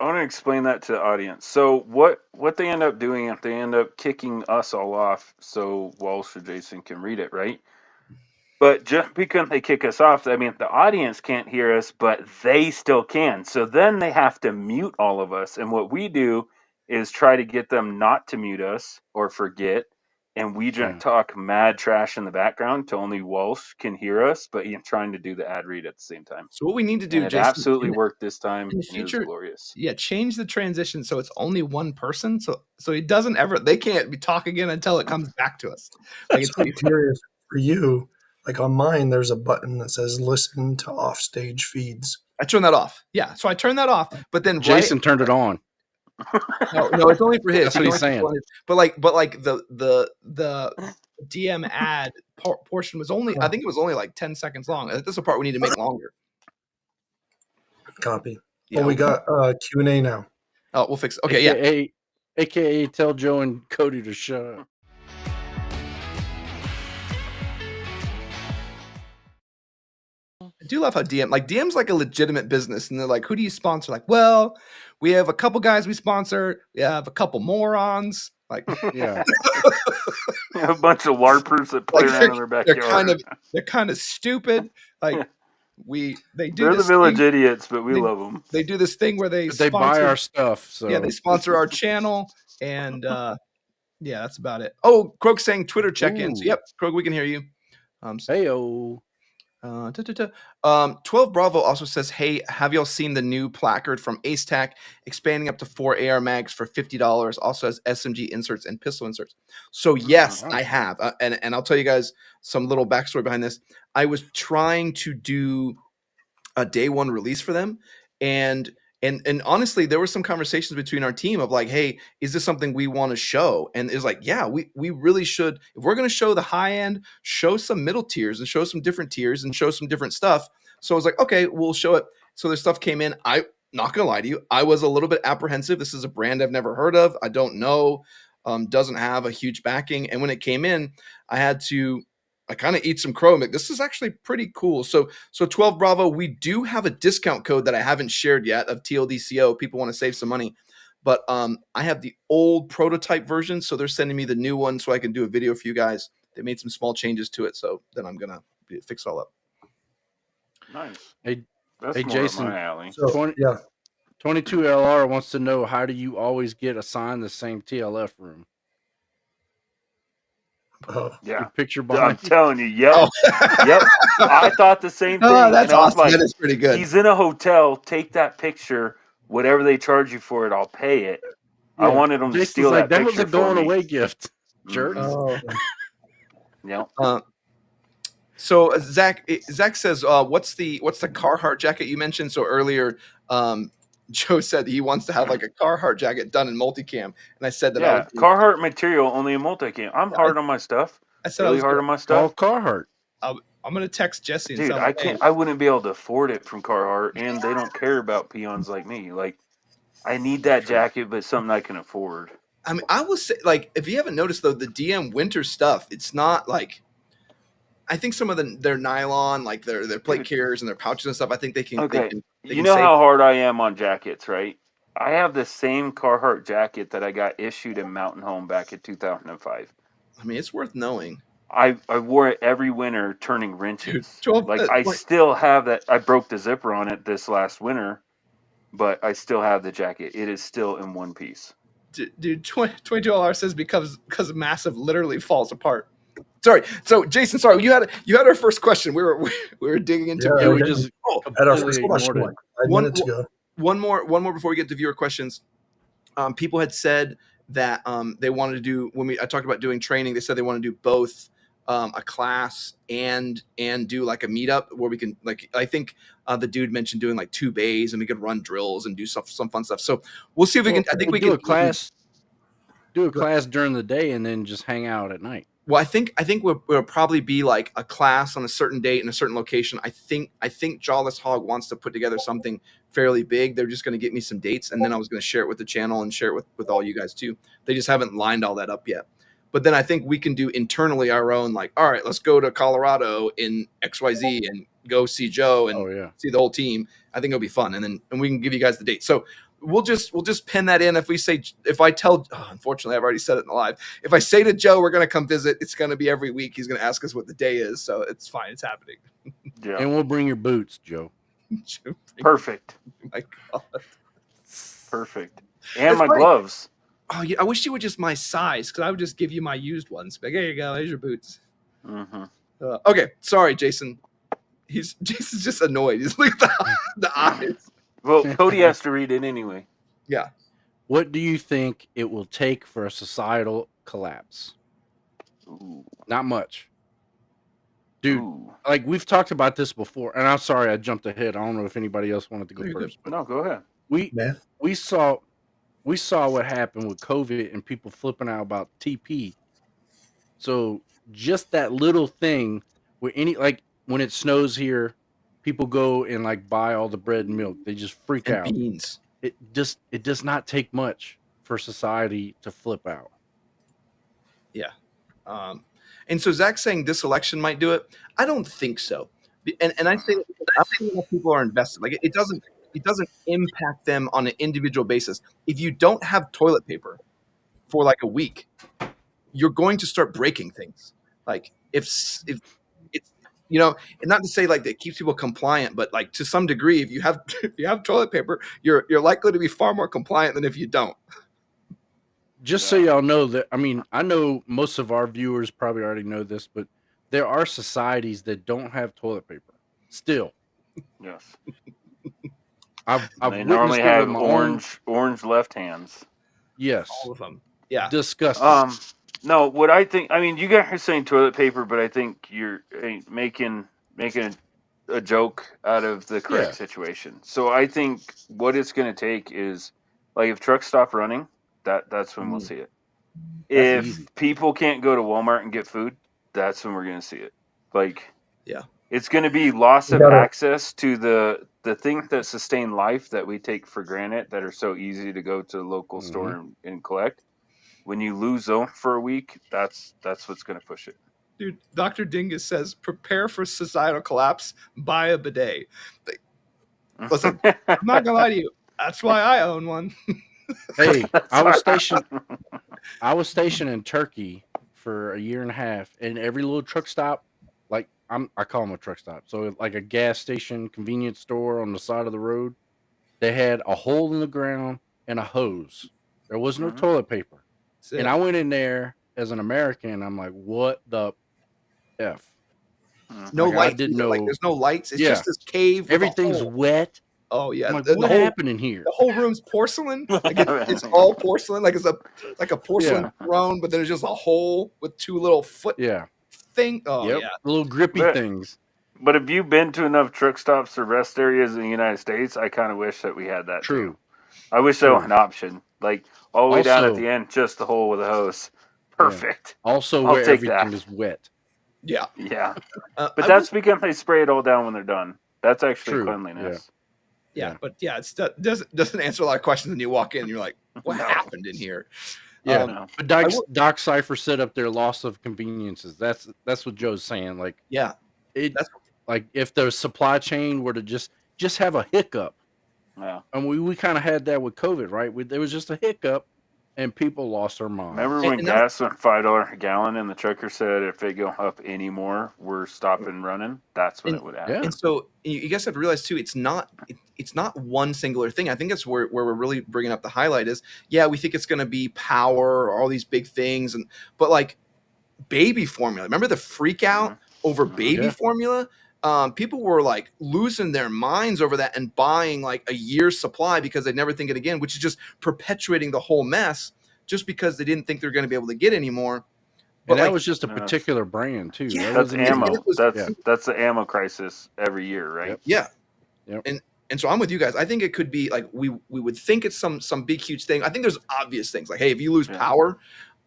I want to explain that to the audience. So what they end up doing if they end up kicking us all off so Walsh or Jason can read it, right? But just because they kick us off, I mean, the audience can't hear us, but they still can. So then they have to mute all of us. And what we do is try to get them not to mute us or forget. And we just talk mad trash in the background to only Walsh can hear us, but you're trying to do the ad read at the same time. So what we need to do, and it Jason, absolutely worked this time. in the future, it was glorious. Yeah, change the transition so it's only one person. So it doesn't ever, they can't be talking again until it comes back to us. Like it's I'm curious for you. Like on mine, there's a button that says "Listen to offstage feeds." I turn that off. Yeah, so I turn that off. But then Jason turned it on. No, it's only for his. That's what he's saying. But like the DM ad portion was only. I think it was only like 10 seconds long. This is the part we need to make longer. Copy. Yeah, Well, we got Q&A now. Oh, we'll fix it. Okay, AKA tell Joe and Cody to shut up. I do love how DM's like a legitimate business, and they're like, "Who do you sponsor?" Like, well, we have a couple guys we sponsor. We have a couple morons. Like, yeah, a bunch of LARPers that play around in their backyard. They're kind of stupid. Like, they're the village idiots, but we love them. They do this thing where they buy our stuff. So yeah, they sponsor our channel, and yeah, that's about it. Oh, Krog's saying Twitter check-ins. Yep, Krog, we can hear you. Heyo. 12 Bravo also says, hey, have y'all seen the new placard from Ace Tac expanding up to 4 AR mags for $50? Also has SMG inserts and pistol inserts. So yes, I have. And I'll tell you guys some little backstory behind this. I was trying to do a day one release for them. And honestly, there were some conversations between our team of like, hey, is this something we want to show? And it's like, yeah, we really should. If we're going to show the high end, show some middle tiers and show some different tiers and show some different stuff. So I was like, okay, we'll show it. So the stuff came in. I'm not going to lie to you. I was a little bit apprehensive. This is a brand I've never heard of. I don't know. Doesn't have a huge backing. And when it came in, I kind of eat some crow. I'm like, this is actually pretty cool. So 12 Bravo, we do have a discount code that I haven't shared yet of TLDCO. People want to save some money, But I have the old prototype version, so they're sending me the new one so I can do a video for you guys. They made some small changes to it, so then I'm gonna fix it all up. Nice. Hey, That's hey, more Jason. up my alley. So, yeah. 22LR wants to know, how do you always get assigned the same TLF room? Yeah. Your picture I'm behind you? telling you, yep. Oh. Yep. I thought the same thing. Oh, that's and I was awesome. like, That is pretty good. he's in a hotel, take that picture, whatever they charge you for it, I'll pay it. I wanted him to Jason's steal like, that that was picture a for going me. away gift. Jerks. Oh. Yep. So Zach says, what's the Carhartt jacket you mentioned? So earlier, Joe said he wants to have like a Carhartt jacket done in multicam, and I said that Yeah, Carhartt material, only in multicam. I'm hard on my stuff. I said Really hard on my stuff. Call Carhartt. I'm gonna text Jesse and Dude, tell him, I can't. I wouldn't be able to afford it from Carhartt, and they don't care about peons like me. Like, I need that jacket, but something I can afford. I mean, I will say, like, if you haven't noticed though, the DM winter stuff, it's not like. I think some of their nylon, like their plate carriers and their pouches and stuff, I think they can. Okay, they you can know save. how hard I am on jackets, right? I have the same Carhartt jacket that I got issued in Mountain Home back in 2005. I mean, it's worth knowing. I wore it every winter, turning wrenches. Dude, I still have that. I broke the zipper on it this last winter, but I still have the jacket. It is still in one piece. Dude, 22LR says because massive literally falls apart. Sorry. So Jason, sorry, you had our first question. We were digging into. Yeah, we just had our first question like 5 minutes ago. One more before we get to viewer questions. People had said that they wanted to do, when I talked about doing training, they said they want to do both a class and do like a meetup where we can, like, I think the dude mentioned doing like 2 bays and we could run drills and do some fun stuff. So we'll see if we can. I think we can do a class. Do a class during the day and then just hang out at night. Well, I think we'll probably be like a class on a certain date in a certain location. I think Jawless Hog wants to put together something fairly big. They're just going to get me some dates, and then I was going to share it with the channel and share it with all you guys too. They just haven't lined all that up yet. But then I think we can do internally our own, like, all right, let's go to Colorado in XYZ and go see Joe and see the whole team. I think it'll be fun, and we can give you guys the date. So we'll just pin that in. If I tell, unfortunately, I've already said it in the live. If I say to Joe, we're going to come visit, it's going to be every week. He's going to ask us what the day is. So it's fine. It's happening. Yeah. And we'll bring your boots, Joe. Perfect. My God. Perfect. And my gloves. Oh, yeah. I wish you were just my size, because I would just give you my used ones. But there you go. There's your boots. Mm-hmm. Okay. Sorry, Jason. Jason's just annoyed. He's looking at the eyes. Well, Cody has to read it anyway. Yeah. What do you think it will take for a societal collapse? Ooh. Not much. Dude, Ooh. like, we've talked about this before, and I'm sorry I jumped ahead. I don't know if anybody else wanted to go first. But no, go ahead. We saw what happened with COVID and people flipping out about TP. So just that little thing where when it snows here, people go and like buy all the bread and milk. They just freak out. Beans. It does not take much for society to flip out. Yeah. And so Zach's saying this election might do it. I don't think so. And I think people are invested. Like, it doesn't impact them on an individual basis. If you don't have toilet paper for like a week, you're going to start breaking things. Like, if it's, you know, and not to say like that keeps people compliant, but like to some degree, if you have toilet paper, you're likely to be far more compliant than if you don't. Just so y'all know that, I mean, I know most of our viewers probably already know this, but there are societies that don't have toilet paper still. Yes. They normally have orange left hands. Yes. All of them. Yeah. Disgusting. No, what I think, I mean, you guys are saying toilet paper, but I think you're making a joke out of the correct situation. So I think what it's going to take is, like, if trucks stop running, that's when we'll see it. If people can't go to Walmart and get food, that's when we're going to see it. Like, yeah, it's going to be loss of access to the things that sustain life that we take for granted, that are so easy to go to the local store and collect. When you lose them for a week, that's what's going to push it. Dude, Dr. Dingus says, prepare for societal collapse, buy a bidet. Listen, I'm not going to lie to you. That's why I own one. Hey, I was Sorry. stationed. I was stationed in Turkey for a year and a half, and every little truck stop, like I call them a truck stop, so like a gas station, convenience store on the side of the road, they had a hole in the ground and a hose. There was no Mhm. toilet paper, That's and it. I went in there as an American. I'm like, what the f? No Like I lights didn't either. Like know. there's no lights. It's Yeah, just this cave with a everything's hole. wet. Oh yeah, I'm like, the what whole happened in here? the whole room's porcelain. Like it's all porcelain. Like it's a porcelain Yeah, throne, but there's just a hole with two little foot yeah, thing. Oh yep, yeah, little grippy But things. but have you been to enough truck stops or rest areas in the United States? I kind of wish that we had that too. True, I wish that was true. an option. Like all the way down at Also, the end, just the hole with a hose. yeah, Perfect. also I'll where take everything that. is wet. yeah. Yeah. But I will. that's because they spray it all down when they're done. That's actually True. Yeah. cleanliness. Yeah, Yeah. but yeah, it doesn't answer a lot of questions. And you walk in, and you're like, what No. happened in here? Yeah. No. But I Doc, will. Doc Cypher said up there loss of conveniences. That's what Joe's saying. Like Yeah, it that's like if the supply chain were to just have a hiccup. No. And we kind of had that with COVID, right? There was just a hiccup and people lost their Remember minds. when and now gas went $5 a gallon and the trucker said if it go up anymore, we're stopping running? That's when and it would Yeah. happen. and so you guys have to realize too, it's not one singular thing. I think that's where we're really bringing up the highlight is, yeah, we think it's going to be power or all these big things, but like baby formula. Remember the freak out over baby Yeah. formula? People were like losing their minds over that and buying like a year's supply because they'd never think it again, which is just perpetuating the whole mess just because they didn't think they're going to be able to get anymore. But And that like, was just a No, particular brand too. yeah, That that's wasn't even ammo. was, yeah. That's the ammo crisis every year, right? Yep. yeah. Yep. And so I'm with you guys. I think it could be like we would think it's some big huge thing. I think there's obvious things like, hey, if you lose Yeah. power,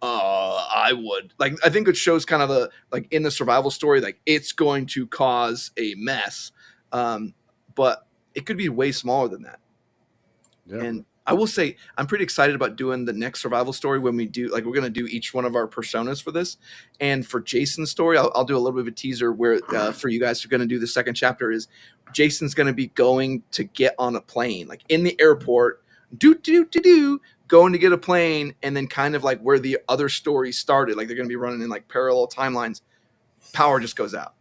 I would like. I think it shows kind of a like in the survival story, like it's going to cause a mess, but it could be way smaller than that. Yep. And I will say I'm pretty excited about doing the next survival story when we do like we're going to do each one of our personas for this. And for Jason's story, I'll do a little bit of a teaser where for you guys who are going to do the second chapter is Jason's going to be going to get on a plane like in the airport, going to get a plane, and then kind of like where the other story started, like they're going to be running in like parallel timelines. Power just goes out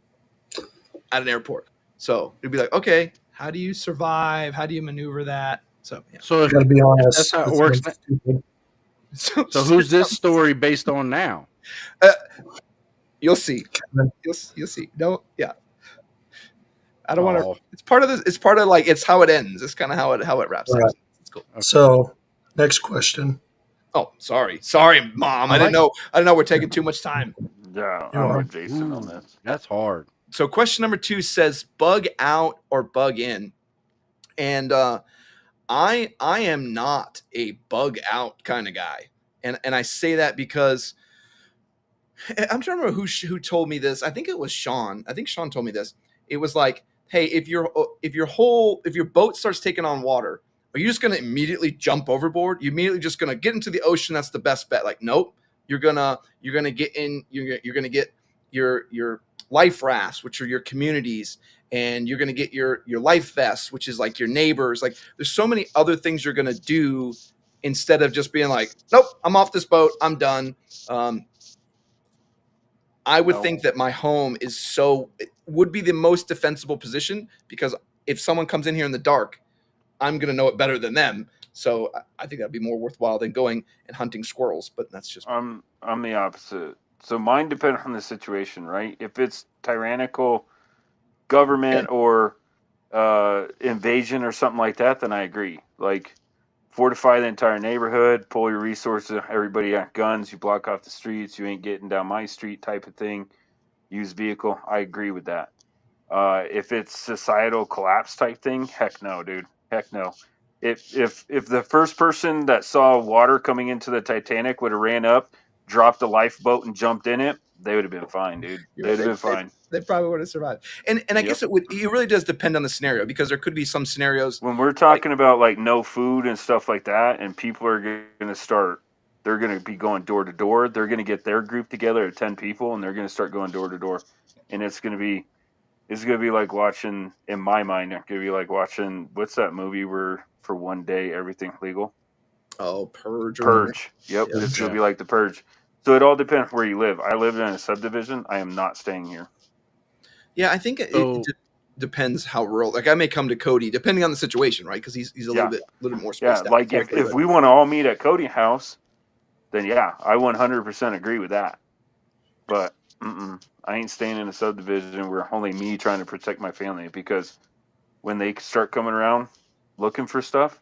at an airport, so it'd be like, okay, how do you survive? How do you maneuver that? So yeah. So I gotta be honest. that's how it that works. sounds stupid. So who's this story based on now? You'll see. Kevin. You'll see. No, yeah. I don't want Oh, to. It's part of this. It's part of like it's how it ends. It's kind of how it wraps Right. up. It's cool. okay. So, next question. Oh, sorry, Mom. I didn't know we're taking too much time. Yeah, You I'm are. with Jason on Ooh, this. that's hard. So question number 2 says bug out or bug in, and I am not a bug out kind of guy, and I say that because I'm trying to remember who told me this. I think it was Sean. I think Sean told me this. It was like, hey, if your boat starts taking on water, are you just going to immediately jump overboard? You immediately just going to get into the ocean? That's the best bet. Like, nope. You're gonna get in. You're gonna get your life rafts, which are your communities, and you're gonna get your life vests, which is like your neighbors. Like, there's so many other things you're gonna do instead of just being like, nope, I'm off this boat. I'm done. I would think that my home would be the most defensible position because if someone comes in here in the dark, I'm going to know it better than them. So I think that'd be more worthwhile than going and hunting squirrels. But that's just I'm the opposite. So mine depends on the situation, right? If it's tyrannical government or invasion or something like that, then I agree. Like fortify the entire neighborhood, pull your resources, everybody got guns, you block off the streets, you ain't getting down my street type of thing. Use vehicle, I agree with that. If it's societal collapse type thing, heck no, dude. Heck no. If the first person that saw water coming into the Titanic would have ran up, dropped a lifeboat, and jumped in it, they would have been fine, dude. They'd have been fine. They probably would have survived. And I guess it really does depend on the scenario because there could be some scenarios. When we're talking about like no food and stuff like that, and people are going to start, they're going to be going door to door. They're going to get their group together at 10 people, and they're going to start going door to door, and it's going to be like watching, in my mind, it's going to be like watching, what's that movie where for one day everything's legal? Oh, Purge. Or whatever. Purge. Yep, Yeah. it's gonna be like the Purge. So it all depends where you live. I live in a subdivision. I am not staying here. Yeah, I think it So- depends how rural. Like I may come to Cody depending on the situation, right? Because he's a little bit more spaced out. Like if we want to all meet at Cody House, then yeah, I 100% agree with that. But I ain't staying in a subdivision where only me trying to protect my family, because when they start coming around looking for stuff,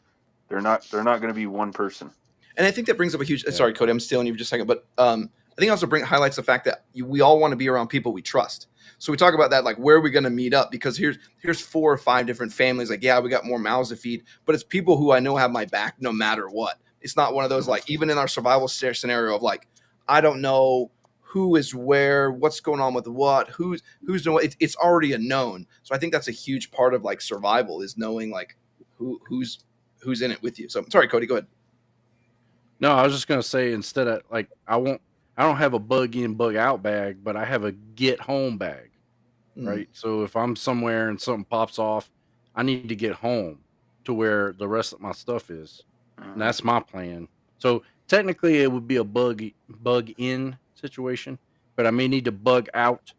they're not going to be one person. And I think that brings up a huge. Sorry, Cody, I'm stealing you for just a second, but I think it also highlights the fact that we all want to be around people we trust. So we talk about that, like where are we going to meet up? Because here's 4 or 5 different families. Like, yeah, we got more mouths to feed, but it's people who I know have my back no matter what. It's not one of those like, even in our survival scenario of like, I don't know who is where, what's going on with what, who's doing what. It's already a known. So I think that's a huge part of like survival, is knowing like who's in it with you. So sorry, Cody, go ahead. No, I was just gonna say, instead of like, I don't have a bug in, bug out bag, but I have a get home bag, right? So if I'm somewhere and something pops off, I need to get home to where the rest of my stuff is, and that's my plan. So technically, it would be a bug in situation, but I may need to bug out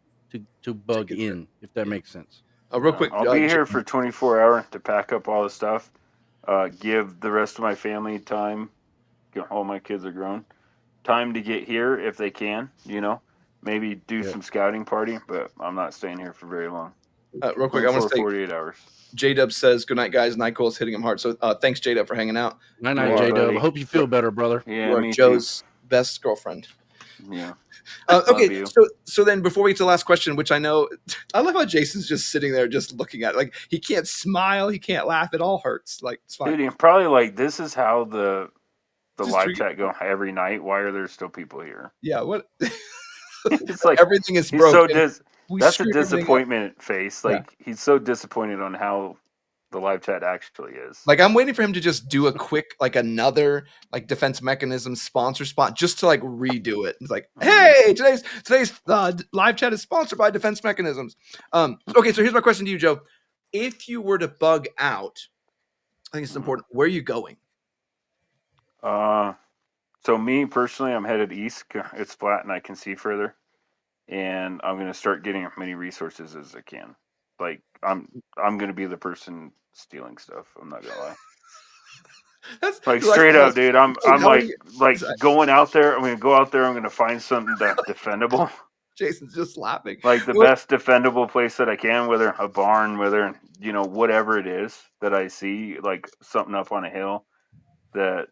to bug in, if that makes sense. Real quick, I'll be here for 24 hours to pack up all the stuff, give the rest of my family time. All my kids are grown. Time to get here if they can, maybe do some scouting party, but I'm not staying here for very long. Real quick, I want to say 48 hours. J-Dub says, good night, guys. Night Cole's hitting him hard. So thanks, J-Dub, for hanging out. Night, J-Dub. I hope you feel better, brother. Yeah, you are me Joe's best girlfriend. Yeah. Okay, so then before we get to the last question, which I know, I love how Jason's just sitting there just looking at it. Like, he can't smile, he can't laugh, it all hurts. Like, it's fine. Dude, probably like, this is how the live chat go every night. Why are there still people here? Yeah, what? It's like everything is broken. That's a disappointment face. Like, he's so disappointed on how the live chat actually is. Like, I'm waiting for him to just do a quick, like, another like defense mechanism sponsor spot just to like redo it. It's like, hey, today's live chat is sponsored by Defense Mechanisms. Okay, so here's my question to you, Joe. If you were to bug out, I think it's important. Where are you going? So me personally, I'm headed east. It's flat and I can see further, and I'm gonna start getting as many resources as I can. Like, I'm gonna be the person stealing stuff. I'm not gonna lie. That's like straight up, dude. I'm like going out there. I'm gonna go out there. I'm gonna find something that's defendable. Jason's just laughing. Like the best defendable place that I can, whether a barn, whether whatever it is that I see, like something up on a hill that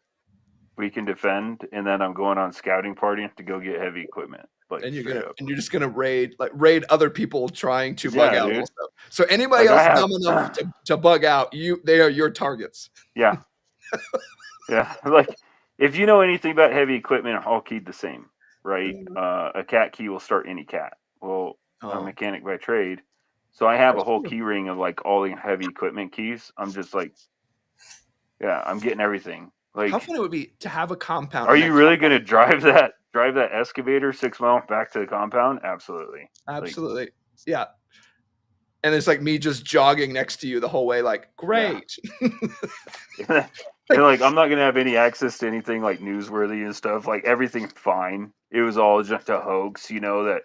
we can defend, and then I'm going on scouting party to go get heavy equipment. Like, and you're just gonna raid other people trying to bug out. Dude. So anybody else dumb enough to bug out, they are your targets. Yeah. Yeah. Like, if you know anything about heavy equipment, all keyed the same, right? A cat key will start any cat. Well, I'm a mechanic by trade, so I have a whole key ring of like all the heavy equipment keys. I'm just like, I'm getting everything. Like, how fun it would be to have a compound. Are you really going to drive that excavator 6 miles back to the compound? Absolutely. Absolutely. Yeah. And it's like me just jogging next to you the whole way. Like, great. Yeah. You're like, I'm not going to have any access to anything like newsworthy and stuff. Like, everything's fine. It was all just a hoax, that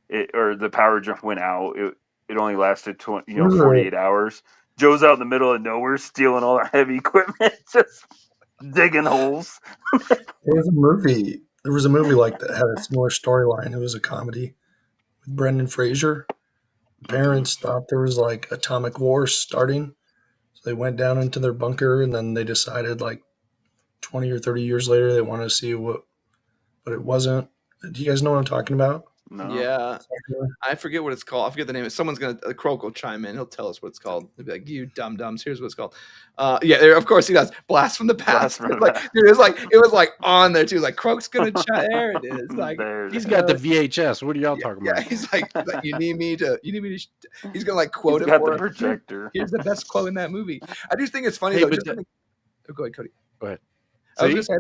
the power jump went out. It only lasted 48 hours. Joe's out in the middle of nowhere stealing all our heavy equipment. Just digging holes. There was a movie like that had a similar storyline. It was a comedy with Brendan Fraser. Parents thought there was like atomic war starting, so they went down into their bunker, and then they decided like 20 or 30 years later they wanted to see what, but it wasn't. Do you guys know what I'm talking about? No. Yeah, I forget what it's called. I forget the name. Someone's Croak will chime in. He'll tell us what it's called. He'll be like, "You dum dums. Here's what it's called." Of course he does. Blast from the past. Dude, it was like on there too. Like, Croak's gonna chat. There it is. Like, he's got the VHS. What are y'all talking about? Yeah, he's like, you need me to. He's gonna like quote he's it got for the projector. Here's the best quote in that movie. I do think it's funny though. Go ahead, Cody. Go ahead. I was gonna say,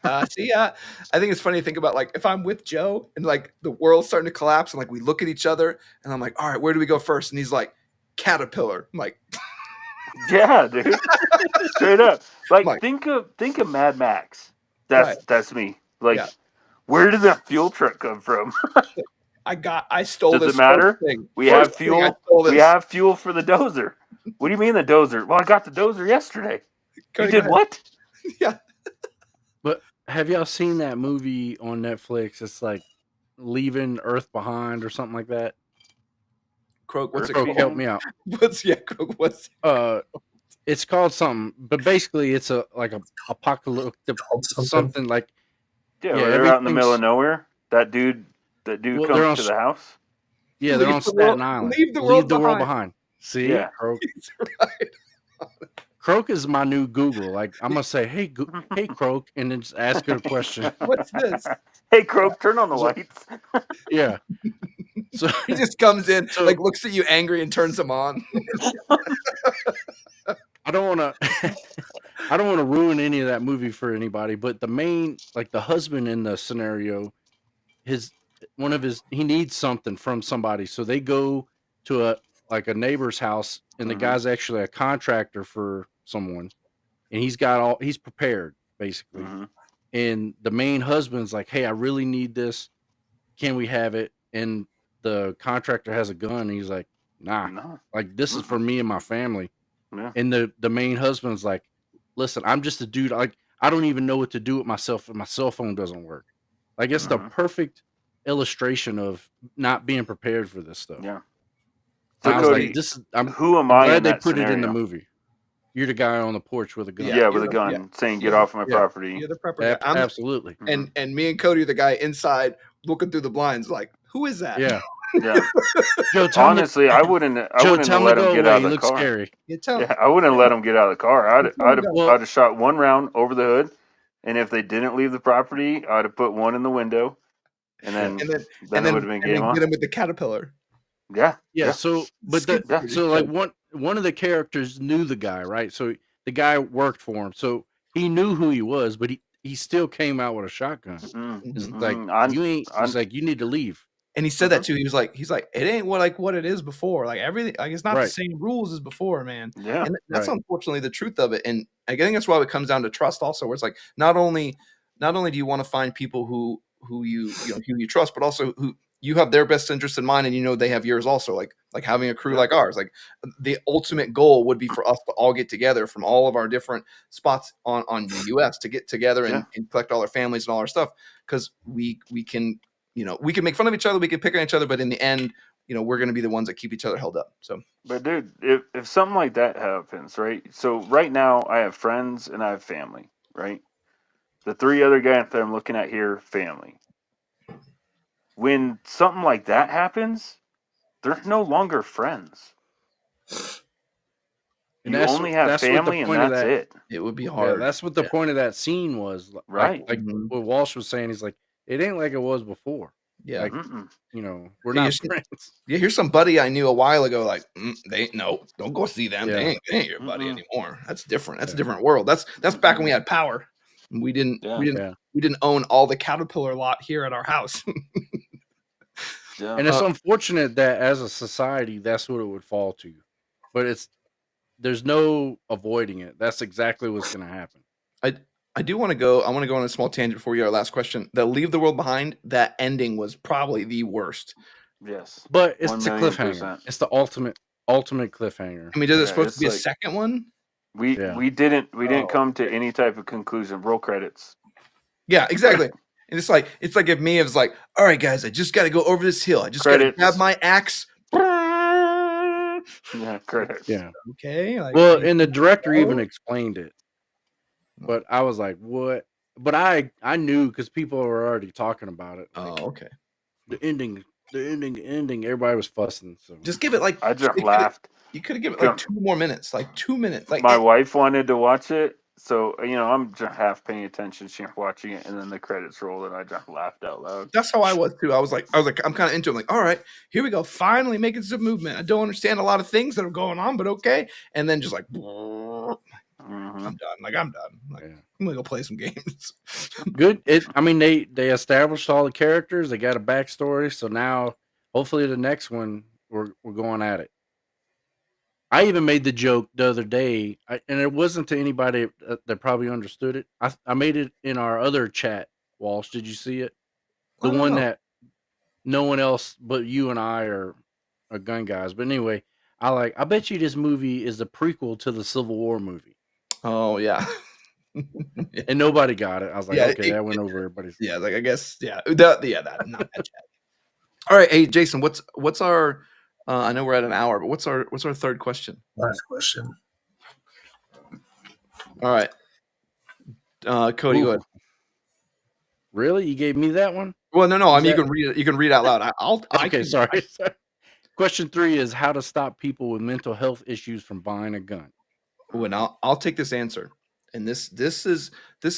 I think it's funny to think about, like, if I'm with Joe and like the world's starting to collapse and like we look at each other and I'm like, all right, where do we go first? And he's like, caterpillar. I'm like, Yeah, dude. Straight up. Like Like, think of Mad Max. right. That's me. Like, Yeah. where did that fuel truck come from? I stole Does this it matter? first thing. We First have thing I fuel. stole We this. have fuel for the dozer. What do you mean the dozer? Well, I got the dozer yesterday. Cody, You go did ahead. what? Yeah. But have y'all seen that movie on Netflix? It's like Leaving Earth Behind or something like that. Croak, what's it Croak, called? help me out. Croak, what's It's called something, but basically it's a apocalyptic Called something. something like Yeah, Yeah, where they're out in the middle everything's- of nowhere. That dude Well, comes they're on to the house. yeah, they're Leave on the world- Staten Island. leave the world behind. See, Yeah. Croak. He's right. Croak is my new Google. Like I'm gonna say, hey, hey, Croak, and then just ask it a question. What's this? Hey, Croak, turn on the So- lights. Yeah. So He just comes in, So- like looks at you angry and turns them on. I don't want to. I don't want to ruin any of that movie for anybody, but the main, like the husband in the scenario, he needs something from somebody, so they go to a neighbor's house, and the Mhm. guy's actually a contractor for someone, and he's prepared basically, Mhm. and the main husband's like, "Hey, I really need this. Can we have it?" And the contractor has a gun, and he's like, "Nah, No. like this is for me and my family." Yeah. And the main husband's like, "Listen, I'm just a dude. Like I don't even know what to do with myself if my cell phone doesn't work." Like it's the Mhm. perfect illustration of not being prepared for this stuff. Yeah. And So I was Cody, like, "This is I'm who am I glad in they that put it in the scenario? movie. You're the guy on the porch with a gun." Yeah, with you're a the- gun yeah. saying, "Get Yeah. off my Yeah. property." You're the prepper guy. Absolutely. And me and Cody are the guy inside looking through the blinds, like, who is that? Yeah. Yeah. Joe, tell him Honestly, I wouldn't Joe, have tell him let to him go get away. out He of the looks car. scary. You tell him. Yeah, I wouldn't let him get out of the car. I'd Well- have shot one round over the hood, and if they didn't leave the property, I'd have put one in the window, and then And then it would have been game on. get him with the caterpillar. Yeah. Yeah, so but Skip the, through. so like one of the characters knew the guy, right? So the guy worked for him, so he knew who he was, but he still came out with a shotgun. It's like you ain't. It's like you need to leave. And he said that too. He's like, it ain't what it is before. Like everything, like it's not the Right. same rules as before, man. Yeah. And that's Right. unfortunately the truth of it. And I think that's why it comes down to trust also, where it's like not only do you want to find people who you trust, but also who you have their best interest in mind, and you know they have yours also. Like having a crew like ours. Like the ultimate goal would be for us to all get together from all of our different spots on the US to get together and collect all our families and all our stuff, because we can. We can make fun of each other, we can pick on each other, but in the end, we're going to be the ones that keep each other held up. So, But dude, if something like that happens, right? So right now I have friends and I have family, right? The three other guys that I'm looking at here, family. When something like that happens, they're no longer friends. And You that's only what- have that's what the family, and point of that's that- it. it would be Yeah, hard. that's what the point of that scene was. Right. Like what Walsh was saying. He's like, it ain't like it was before. Yeah. Like Mm-mm. we're Yeah, not you see- friends. Yeah, here's some buddy I knew a while ago. Like, don't go see them. Yeah. They ain't your buddy Mm-mm. anymore. That's different. That's a Yeah. different world. That's back when we had power. We didn't Yeah. we didn't own all the Caterpillar lot here at our house. Yeah. And it's unfortunate that as a society, that's what it would fall to. But there's no avoiding it. That's exactly what's going to happen. I want to go on a small tangent before we get our last question. The Leave the World Behind, that ending was probably the worst. Yes. But it's a 1,000,000%. cliffhanger. It's the ultimate cliffhanger. I mean, is it Yeah, supposed it's to be a like- second one? We Yeah. didn't Oh, come to any type of conclusion. Roll credits. Yeah, exactly. And it's like if me was like, all right, guys, I just got to go over this hill. I just got to Credits. grab my axe. Yeah, credits. Yeah. Okay. Like, Well, and the director even Oh. explained it. But I was like, what? But I knew because people were already talking about it. Like, okay. the ending. Everybody was fussing. So Just give it like I just laughed. You could have given it like 2 more minutes. Like 2 minutes. Like My wife wanted to watch it, so I'm just half paying attention. She's watching it, and then the credits roll, and I just laughed out loud. that's how I was too. I was like, I'm kind of into it. I'm like, all right, here we go. Finally making some movement. I don't understand a lot of things that are going on, but okay. And then just like, Mhm. I'm done. Like, I'm done. Like, Yeah. I'm gonna go play some games. good. They established all the characters. They got a backstory. So now, hopefully, the next one we're going at it. I even made the joke the other day, and it wasn't to anybody that probably understood it. I made it in our other chat. Walsh, did you see it? The I don't one know. that no one else but you and I are gun guys. But anyway, I bet you this movie is a prequel to the Civil War movie. Oh yeah. And nobody got it. I was like, Yeah, okay, that went over everybody's. Yeah, like I guess, that not that chat. All right, hey Jason, what's our? I know we're at an hour, but what's our third question? Last question. All right, Cody, Ooh. go ahead. Really, you gave me that one? Well, no, I Is mean that- you can read it. You can read out loud. I Okay, can, sorry. Question 3 is how to stop people with mental health issues from buying a gun. and I'll take this answer. And this is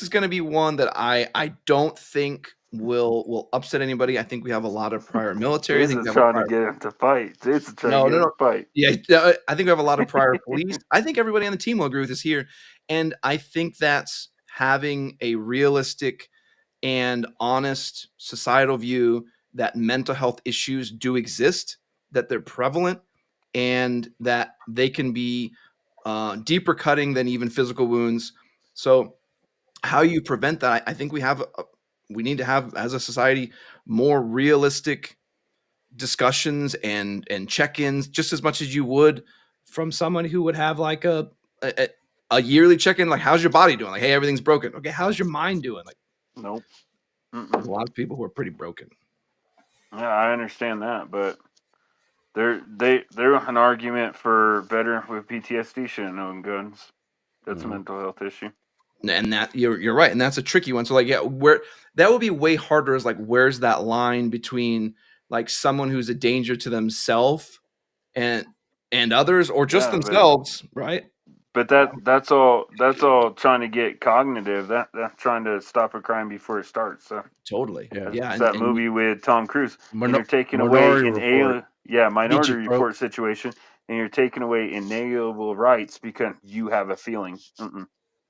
going to be one that I don't think will upset anybody. I think we have a lot of prior military. I think we Jason's have a trying to get him to fight. Jason's trying No, to get no, him to fight. Yeah, I think we have a lot of prior police. I think everybody on the team will agree with this here. And I think that's having a realistic and honest societal view that mental health issues do exist, that they're prevalent, and that they can be deeper cutting than even physical wounds. So how you prevent that, I think we need to have, as a society, more realistic discussions and check-ins, just as much as you would from someone who would have like a yearly check-in, like how's your body doing, like hey, everything's broken, okay, how's your mind doing, like Nope. there's a lot of people who are pretty broken. Yeah, I understand that, but they're an argument for veteran with PTSD shouldn't own guns. That's a mental health issue. And that you're right, and that's a tricky one. So like, yeah, where that would be way harder is like, where's that line between like someone who's a danger to themselves and others, or just themselves, right? But that's all trying to get cognitive. That's trying to stop a crime before it starts. So Totally. Yeah. It's that movie with Tom Cruise. And you're taking away Minority Report situation, and you're taking away inalienable rights because you have a feeling.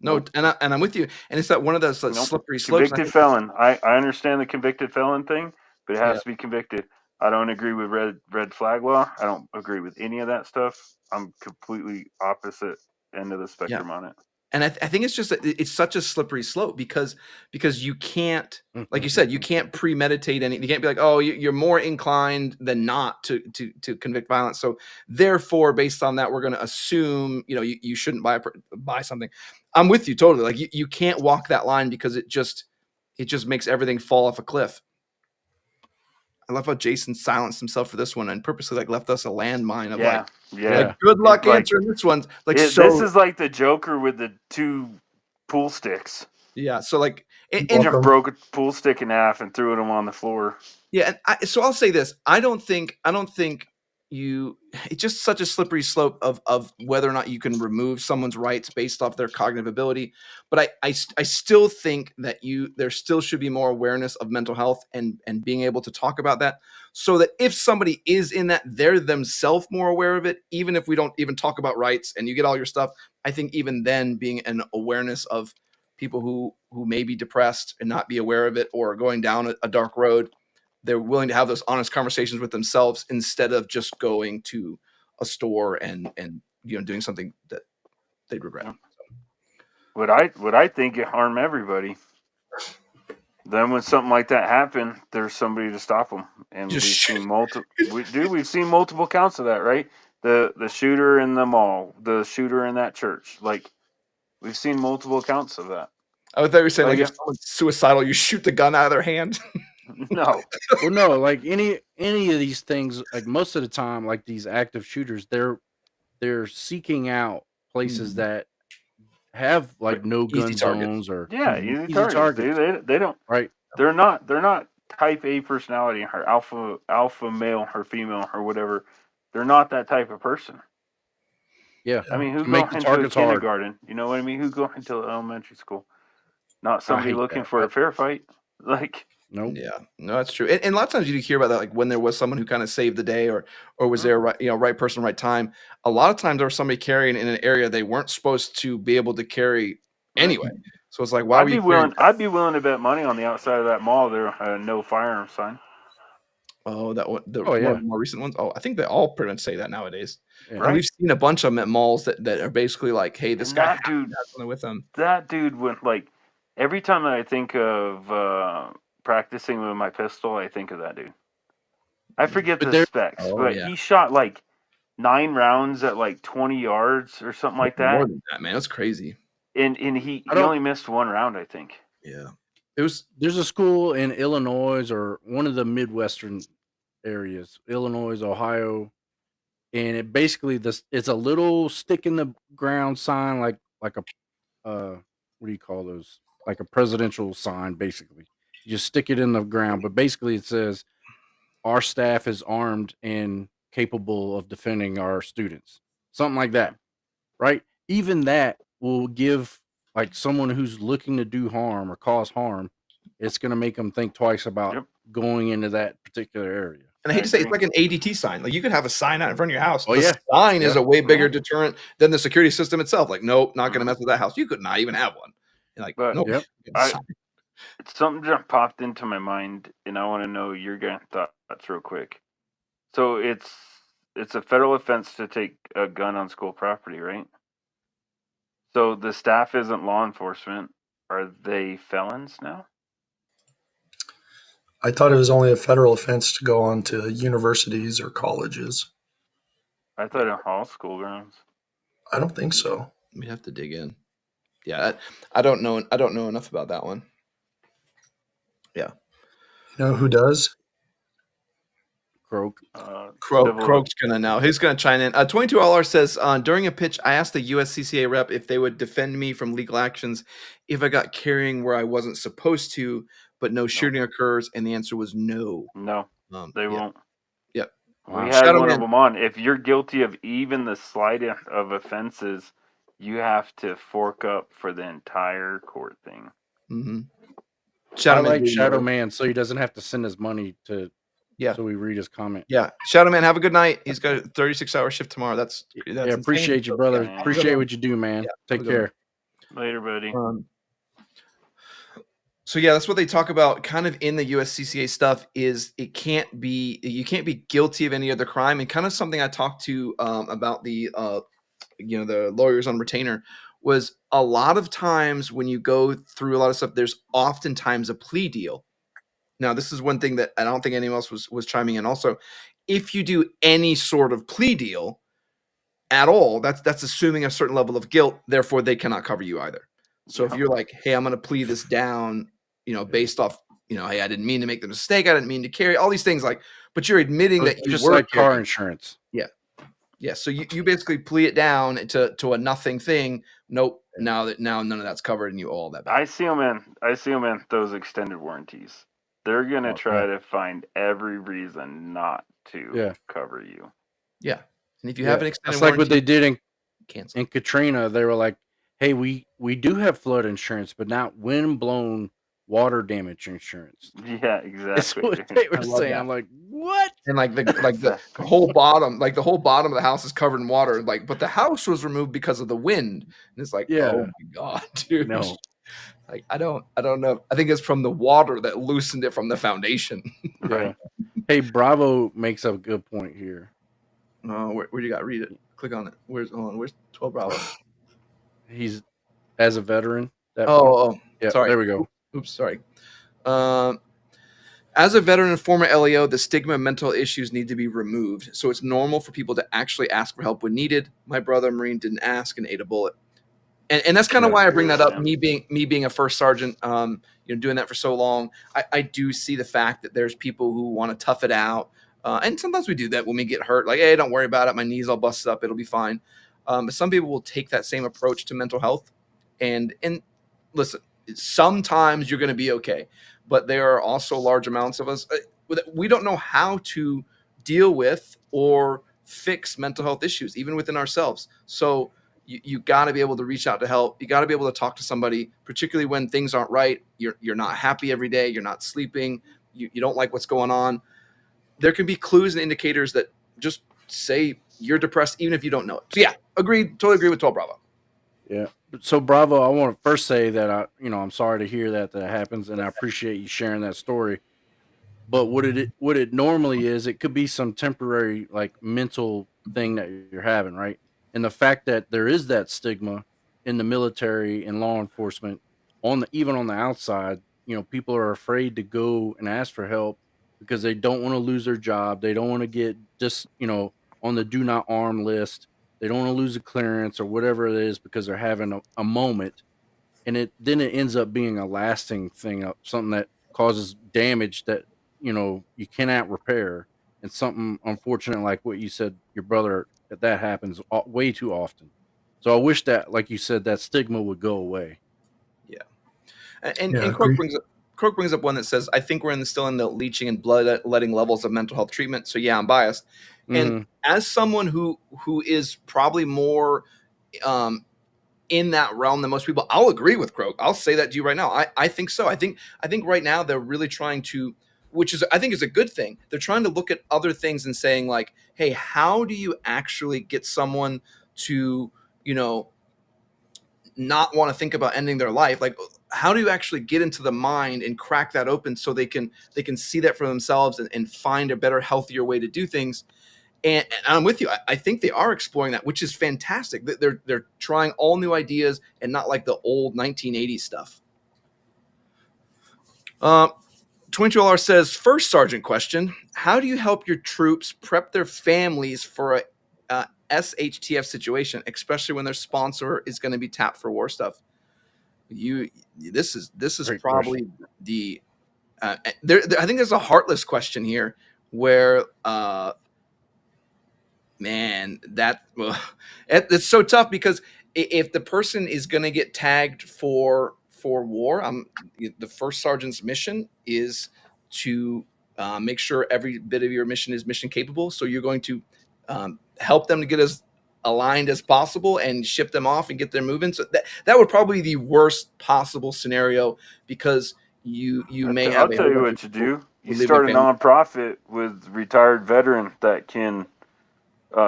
No, and I'm with you. And it's that one of those slippery slopes. Convicted felon. I understand the convicted felon thing, but it has to be convicted. I don't agree with red flag law. I don't agree with any of that stuff. I'm completely opposite end of the spectrum on it. And I think it's just it's such a slippery slope because you can't, like you said, you can't premeditate any. You can't be like, oh, you're more inclined than not to convict violence. So therefore, based on that, we're going to assume you shouldn't buy something. I'm with you totally. Like you can't walk that line because it just makes everything fall off a cliff. I love how Jason silenced himself for this one and purposely like left us a landmine of like good luck answering this one. Like this is like the Joker with the 2 pool sticks. Yeah, so like and just broke a pool stick in half and threw them on the floor. Yeah, and so I'll say this: I don't think it's just such a slippery slope of whether or not you can remove someone's rights based off their cognitive ability. But I still think that there still should be more awareness of mental health and being able to talk about that, so that if somebody is in that, they're themselves more aware of it. Even if we don't even talk about rights and you get all your stuff, I think even then being an awareness of people who may be depressed and not be aware of it or going down a dark road, they're willing to have those honest conversations with themselves instead of just going to a store and doing something that they'd regret. What I think it harm everybody. Then when something like that happened, there's somebody to stop them, and we've seen multiple counts of that, right? The shooter in the mall, the shooter in that church, like we've seen multiple counts of that. I thought you were saying like if someone's suicidal, you shoot the gun out of their hand. No. Well, no, like any of these things, like most of the time, like these active shooters, they're seeking out places that have like no gun zones or easy targets. They don't They're not type A personality or alpha male or female or whatever. They're not that type of person. Yeah. I mean, who goes into a kindergarten? You know what I mean? Who goes into elementary school? Not somebody looking for a fair fight. Like Nope. Yeah, no, that's true. And a lot of times you hear about that, like when there was someone who kind of saved the day, or was there right person, right time. A lot of times there was somebody carrying in an area they weren't supposed to be able to carry anyway. So it's like, why I'd be willing to bet money on the outside of that mall there no firearm sign. Oh, that one, Oh, yeah. one of the more recent ones. Oh, I think they all pretty much say that nowadays. Yeah. And Right. we've seen a bunch of them at malls that are basically like, "Hey, this And guy that dude, has something with him." that dude went like every time that I think of practicing with my pistol, I think of that dude. I forget But the there- specs, Oh, but yeah. he shot like 9 rounds at like 20 yards or something like More that. than that, man. That's crazy. And he I don't- only missed 1 round, I think. Yeah. It was There's a school in Illinois or one of the Midwestern areas, Illinois, Ohio, and it basically it's a little stick in the ground sign, like a what do you call those? Like a presidential sign, basically. You just stick it in the ground, but basically it says our staff is armed and capable of defending our students, something like that, right? Even that will give like someone who's looking to do harm or cause harm, it's going to make them think twice about Yep. going into that particular area. and I I hate to say it's agree. like an ADT sign. Like you could have a sign out in front of your house. Oh, The yeah. sign is Yeah. a way bigger Yeah. deterrent than the security system itself. Like, nope, not going to Mhm. mess with that house. You could not even have one. And like, But nope. Yep. I- Something just popped into my mind, and I want to know your guys' thoughts real quick. So it's a federal offense to take a gun on school property, right? So the staff isn't law enforcement. Are they felons now? I thought it was only a federal offense to go on to universities or colleges. I thought in all school grounds. I don't think so. We have to dig in. Yeah, I don't know. I don't know enough about that one. Yeah, You know who does? Croak. Croak's gonna know. He's gonna chime in. $22 says during a pitch, I asked the USCCA rep if they would defend me from legal actions if I got carrying where I wasn't supposed to, but no shooting occurs, and the answer was no. No, they won't. Yep. We Wow. had Shadow one Man. of them on. If you're guilty of even the slightest of offenses, you have to fork up for the entire court thing. Mm-hmm. I like Shadow Man so he doesn't have to send his money to. Yeah. So we read his comment. Yeah. Shadow Man, have a good night. He's got a 36-hour shift tomorrow. That's Yeah, appreciate insane. you, brother. Yeah. Appreciate what you do, man. Yeah, Take care. Later, buddy. So yeah, that's what they talk about kind of in the USCCA stuff is you can't be guilty of any other crime, and kind of something I talked to about the the lawyers on retainer was a lot of times when you go through a lot of stuff, there's oftentimes a plea deal. Now, this is one thing that I don't think anyone else was chiming in. Also, if you do any sort of plea deal at all, that's assuming a certain level of guilt. Therefore, they cannot cover you either. So if you're like, hey, I'm going to plea this down, based off, hey, I didn't mean to make the mistake. I didn't mean to carry all these things, but you're admitting that you just were like car carrying. insurance. Yeah. So you basically plea it down to a nothing thing. Nope. Now none of that's covered and you owe all that back. I see them in those extended warranties. They're gonna try to find every reason not to cover you. Yeah. And if you have an extended that's like what they did in Katrina. They were like, hey, we do have flood insurance, but not wind-blown water damage insurance. Yeah, exactly. That's what they were saying. That. I'm like, what? And the whole bottom, the whole bottom of the house is covered in water. But the house was removed because of the wind. And it's like, oh my God, dude. No. Like I don't know. I think it's from the water that loosened it from the foundation. Right. Hey, Bravo makes up a good point here. Where do you got? Read it. Click on it. Where's 12 Bravo? He's as a veteran. Yeah, sorry. There we go. Oops, sorry. As a veteran and former LEO, the stigma of mental issues need to be removed. So it's normal for people to actually ask for help when needed. My brother Marine didn't ask and ate a bullet. And that's kind of why I bring that up. Me being a first sergeant, doing that for so long, I do see the fact that there's people who want to tough it out. And sometimes we do that when we get hurt. Like, hey, don't worry about it. My knees all busted up. It'll be fine. But some people will take that same approach to mental health. And listen, sometimes you're going to be okay. But there are also large amounts of us. We don't know how to deal with or fix mental health issues, even within ourselves. So you got to be able to reach out to help. You got to be able to talk to somebody, particularly when things aren't right. You're not happy every day. You're not sleeping. You don't like what's going on. There can be clues and indicators that just say you're depressed, even if you don't know it. So yeah, totally agree with 12 Bravo. Yeah. So Bravo, I want to first say that I'm sorry to hear that happens, and I appreciate you sharing that story. But what it normally is, it could be some temporary like mental thing that you're having, right? And the fact that there is that stigma in the military and law enforcement even on the outside, people are afraid to go and ask for help because they don't want to lose their job. They don't want to get just, on the do not arm list. They don't want to lose a clearance or whatever it is because they're having a moment, and it ends up being a lasting thing, something that causes damage that you cannot repair, and something unfortunate like what you said, your brother, that happens way too often. So I wish that, like you said, that stigma would go away. Yeah. And Yeah, Croak agree. brings up one that says, I think we're still in the leeching and bloodletting levels of mental health treatment. So yeah, I'm biased. And as someone who is probably more in that realm than most people, I'll agree with Croak. I'll say that to you right now. I think so. I think right now they're really trying to, which is I think is a good thing. They're trying to look at other things and saying like, hey, how do you actually get someone to, not want to think about ending their life? Like, how do you actually get into the mind and crack that open so they can see that for themselves and find a better, healthier way to do things? And I'm with you. I think they are exploring that, which is fantastic. They're trying all new ideas and not like the old 1980s stuff. 22LR says, first sergeant question: how do you help your troops prep their families for a SHTF situation, especially when their sponsor is going to be tapped for war stuff? This is Great probably the I think there's a heartless question here where man, it's so tough because if the person is going to get tagged for war, the first sergeant's mission is to make sure every bit of your mission is mission capable. So you're going to help them to get as aligned as possible and ship them off and get them moving. So that would probably be the worst possible scenario, because you may have. I'll tell you what you do. You start a nonprofit with retired veteran that can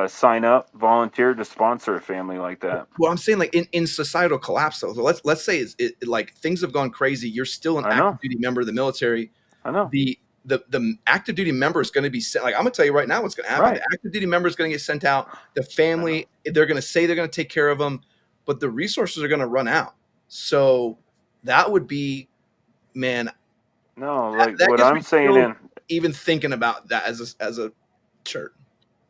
sign up, volunteer to sponsor a family like that. Well, I'm saying like in societal collapse though. So let's say like things have gone crazy. You're still an active duty member of the military. I know. The active duty member is going to be sent. Like, I'm going to tell you right now what's going to happen. Right. The active duty member is going to get sent out. The family, they're going to say they're going to take care of them, but the resources are going to run out. So that would be, man. No, like that what I'm saying, even thinking about that as a shirt.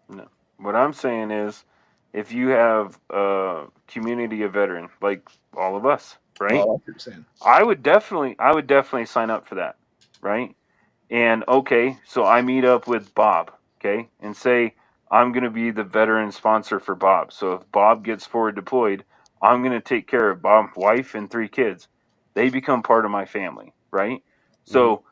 No, what I'm saying is, if you have a community of veteran like all of us, right? Oh, you're saying. I would definitely sign up for that, right? And okay, so I meet up with Bob, okay, and say I'm going to be the veteran sponsor for Bob. So if Bob gets forward deployed, I'm going to take care of Bob's wife and 3 kids. They become part of my family, right? So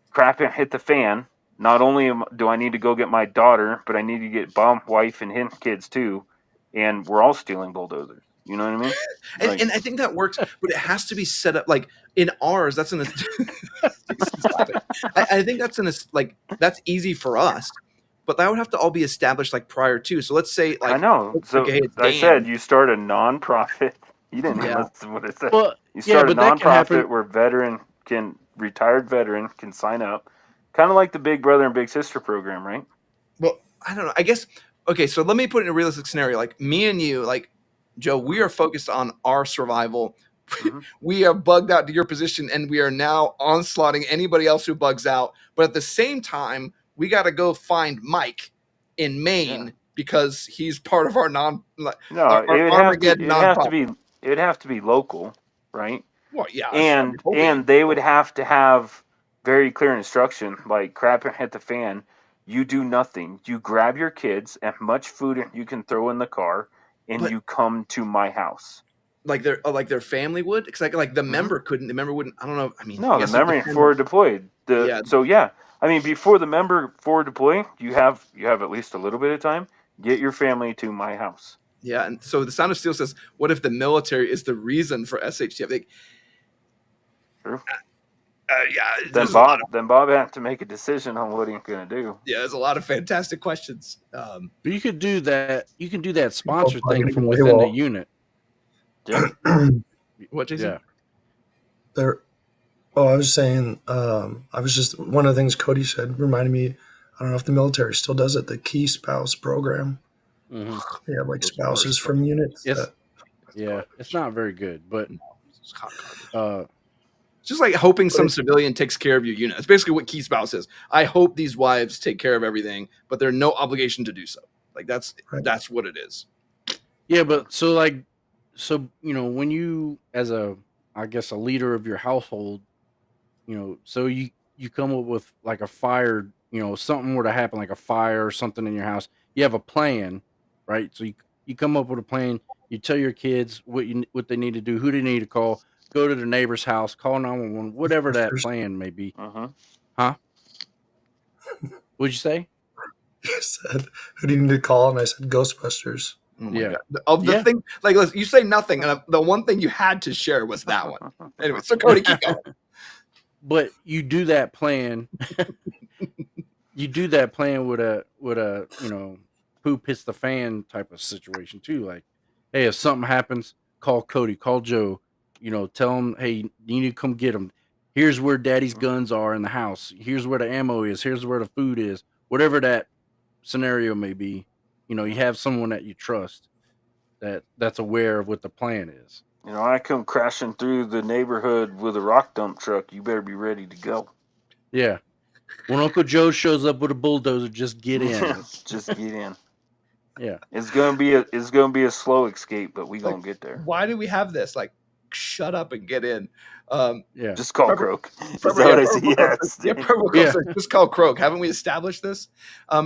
crap hit the fan. Not only do I need to go get my daughter, but I need to get Bob's wife and his kids too, and we're all stealing bulldozers. You know what I mean? And I think that works, but it has to be set up like in ours. That's in a. I think that's that's easy for us, but that would have to all be established like prior to. So let's say like I know. So okay, I said you start a nonprofit. You didn't even listen to what I said. Well, you start a nonprofit where retired veteran can sign up, kind of like the Big Brother and Big Sister program, right? Well, I don't know. I guess okay. So let me put it in a realistic scenario. Like me and you, like Joe, we are focused on our survival. We are bugged out to your position, and we are now onslaughting anybody else who bugs out. But at the same time, we got to go find Mike in Maine because he's part of our No, it would have to be local, right? Well, yeah, and they would have to have very clear instruction, like crap hit the fan. You do nothing. You grab your kids and much food you can throw in the car, and you come to my house. Like their family would, because like the member couldn't. The member wouldn't. I don't know. I mean, no, the member ain't forward deployed. So I mean, before the member forward deploy, you have at least a little bit of time. Get your family to my house. Yeah, and so the Sound of Steel says, "What if the military is the reason for SHTF?" Like, true. Yeah. Then Bob has to make a decision on what he's going to do. Yeah, there's a lot of fantastic questions. But you could do that. You can do that sponsor thing from within the unit. Yeah. What, Jason? Yeah. Oh, I was saying, I was just one of the things Cody said reminded me. I don't know if the military still does it. The key spouse program. Mm-hmm. They have like Those spouses worst from units. It's garbage. it's not very good, but No, it's hot garbage. uh, It's just like hoping some it- civilian takes care of your unit. That's basically what key spouse is. I hope these wives take care of everything, but they're no obligation to do so. Like that's what it is. yeah, but so when you as I guess a leader of your household, so you come up with like a fire, something were to happen like a fire or something in your house, you have a plan, right? So you come up with a plan, you tell your kids what they need to do, who they need to call, go to the neighbor's house, call 911, whatever that Ghostbusters. plan may be. Uh-huh. Huh? What'd you say? You said, who do you need to call? And I said, Ghostbusters. Oh my Yeah. god! Of the Yeah. thing, like listen, you say nothing, and the one thing you had to share was that one. Anyway, so Cody, keep going. But you do that plan. You do that plan with a poop hits the fan type of situation too. Like, hey, if something happens, call Cody, call Joe. Tell them, hey, you need to come get them. Here's where Daddy's guns are in the house. Here's where the ammo is. Here's where the food is. Whatever that scenario may be, you have someone that you trust that's aware of what the plan is. I come crashing through the neighborhood with a rock dump truck. You better be ready to go. Yeah. When Uncle Joe shows up with a bulldozer, just get in. Just get in. Yeah. It's gonna be a slow escape, but we gonna get there. Why do we have this? Like, shut up and get in. Yeah. Just call Purple- Croak. Is that what I see? Yes. Yeah, Purple Ghost says, just call Croak. Haven't we established this?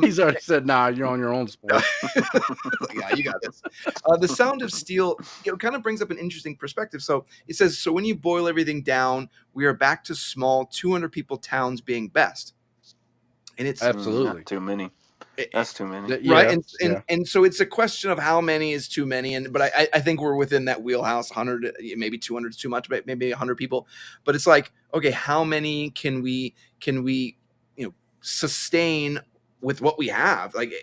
He's already said, nah, you're on your own sport. Yeah, you got this. The sound of steel kind of brings up an interesting perspective. So it says, so when you boil everything down, we are back to small 200 people towns being best. And it's Absolutely not too many. That's too many. Right. And so it's a question of how many is too many. But I think we're within that wheelhouse. 100, maybe 200 is too much, but maybe 100 people. But it's like, okay, how many can we sustain with what we have? Like,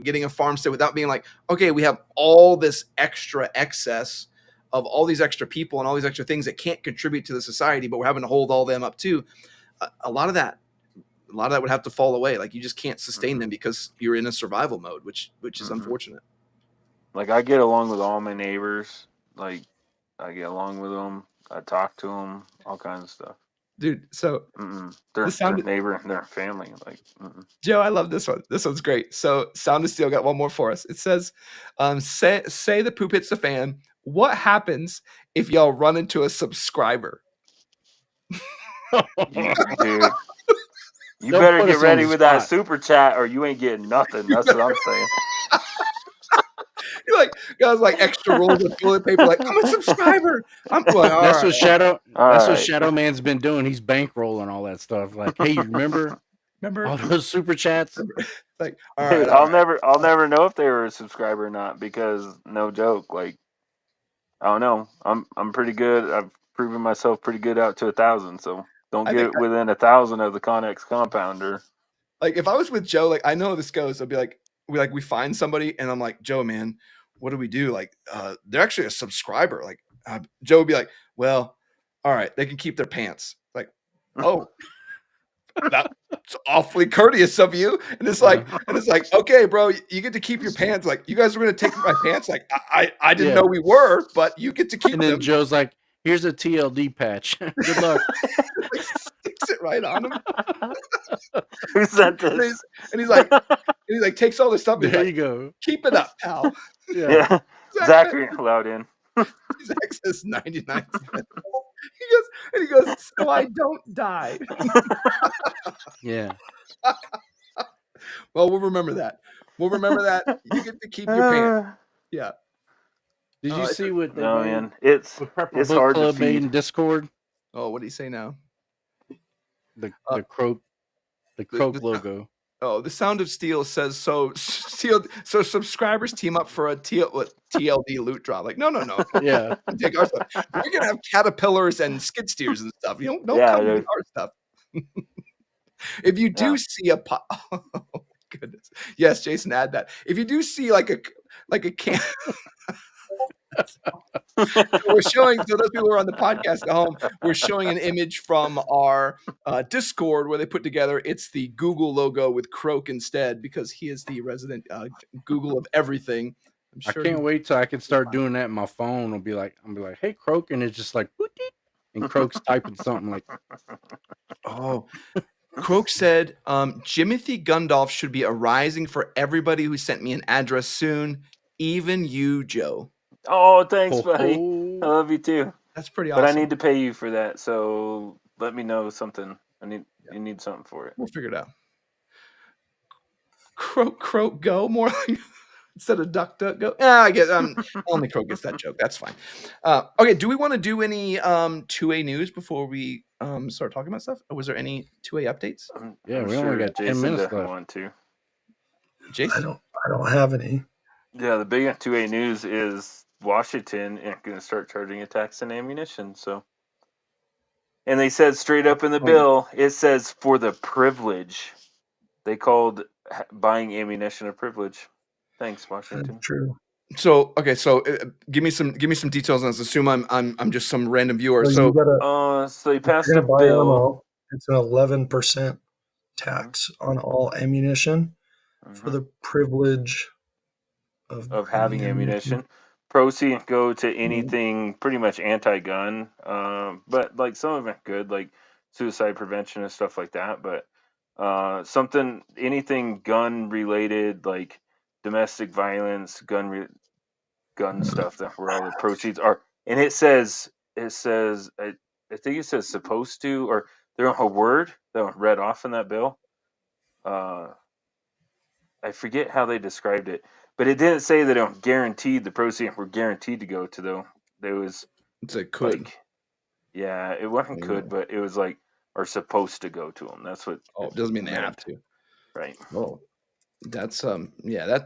getting a farmstead without being like, okay, we have all this extra excess of all these extra people and all these extra things that can't contribute to the society, but we're having to hold all them up too. A lot of that would have to fall away. Like, you just can't sustain them because you're in a survival mode, which is unfortunate. Like, I get along with all my neighbors. Like, I get along with them. I talk to them. All kinds of stuff. Dude, so they're neighbor and they're family. Like, Joe, I love this one. This one's great. So Sound of Steel got one more for us. It says, say the poop hits the fan. What happens if y'all run into a subscriber? Dude. You better get ready with that super chat or you ain't getting nothing. That's what I'm saying. You're like, guys, like extra rolls of toilet paper. Like, I'm a subscriber. That's what Shadow Man's been doing. He's bankrolling all that stuff. Like, hey, you remember all those super chats? Like, dude, I'll never know if they were a subscriber or not because no joke. Like, I don't know. I'm pretty good. I've proven myself pretty good out to 1,000. So don't get within 1,000 of the Connex compounder. Like, if I was with Joe, like, I know how this goes. I'd be like, we find somebody, and I'm like, Joe, man, what do we do? Like, they're actually a subscriber. Like, Joe would be like, well, all right, they can keep their pants. Like, oh, that's awfully courteous of you. And it's like, okay, bro, you get to keep your pants. Like, you guys were gonna take my pants. Like, I didn't know we were, but you get to keep them. And then Joe's like, here's a TLD patch. Good luck. Like, sticks it right on him. Who said this? And he's like, takes all this stuff. There like, you go. Keep it up, pal. Yeah. Zachary allowed in. Zach says 99 cents. He goes, so I don't die. Yeah. Well, we'll remember that. You get to keep your pants. Yeah. Did you see what they made? Man. It's Book hard Club to feed. made in Discord? Oh, what do you say now? The Croak logo. Oh, the Sound of Steel says so subscribers team up for a TLD loot drop. Like, no. Yeah. Take our stuff. We're gonna have caterpillars and skid steers and stuff. You don't come with our stuff. If you do see a oh goodness. Yes, Jason, add that. If you do see like a can So we're showing, so those people who are on the podcast at home, we're showing an image from our Discord where they put together, it's the Google logo with Croak instead, because he is the resident Google of everything. I'm I sure can't wait till I can start doing that in my phone. I'll be like, hey, Croak, and it's just like, and Croak's typing something like, oh. Croak said, Jimothy Gundolf should be arising for everybody who sent me an address soon, even you, Joe. Oh, thanks, buddy. I love you too. That's pretty awesome. But I need to pay you for that, so let me know something. You need something for it. We'll figure it out. Croak, go more like instead of duck, go. Yeah, I guess only Croak gets that joke. That's fine. Okay, do we want to do any 2A news before we start talking about stuff? Or was there any 2A updates? Yeah, we only got 10 minutes left. Want to. Jason? I don't have any. Yeah, the big 2A news is Washington ain't going to start charging a tax on ammunition. So, and they said straight up in the bill, it says for the privilege. They called buying ammunition a privilege. Thanks, Washington. True. So okay, so give me some details on this. Assume I'm just some random viewer. So they passed a bill. Ammo, it's an 11% tax on all ammunition for the privilege of having ammunition. Proceeds go to anything pretty much anti-gun, but like some of it good, like suicide prevention and stuff like that. But anything gun related, like domestic violence, gun stuff, that where all the proceeds are. And it says I think it says supposed to, or there's a word that read off in that bill. I forget how they described it, but it didn't say that it guaranteed the proceeds were guaranteed to go to though. There was it's like could. Like, yeah, it wasn't could, but it was like are supposed to go to them. That's what. Oh, it doesn't mean they have to. Right. Oh, that's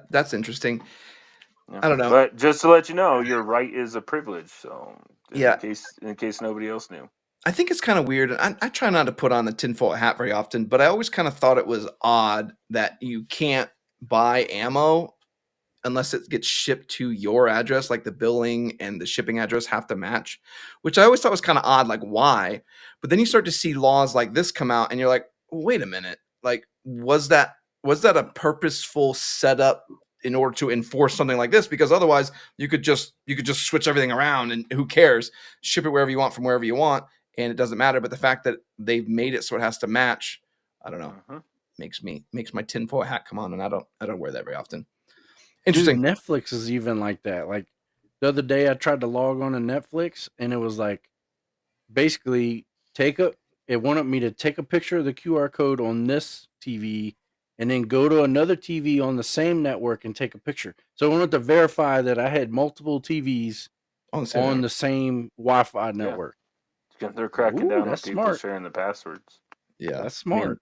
that's interesting. Yeah. I don't know, but just to let you know, your right is a privilege. So yeah, in case nobody else knew. I think it's kind of weird. I try not to put on the tinfoil hat very often, but I always kind of thought it was odd that you can't buy ammo unless it gets shipped to your address, like the billing and the shipping address have to match, which I always thought was kind of odd, like why? But then you start to see laws like this come out and you're like, wait a minute, like was that a purposeful setup in order to enforce something like this? Because otherwise you could just switch everything around and who cares? Ship it wherever you want from wherever you want and it doesn't matter. But the fact that they've made it so it has to match, I don't know, makes my tinfoil hat come on, and I don't wear that very often. Interesting. Dude, Netflix is even like that. Like the other day I tried to log on to Netflix and it was like basically it wanted me to take a picture of the QR code on this TV and then go to another TV on the same network and take a picture. So I wanted to verify that I had multiple TVs on the same Wi-Fi network. Yeah. They're cracking down on people sharing the passwords. Yeah, that's smart.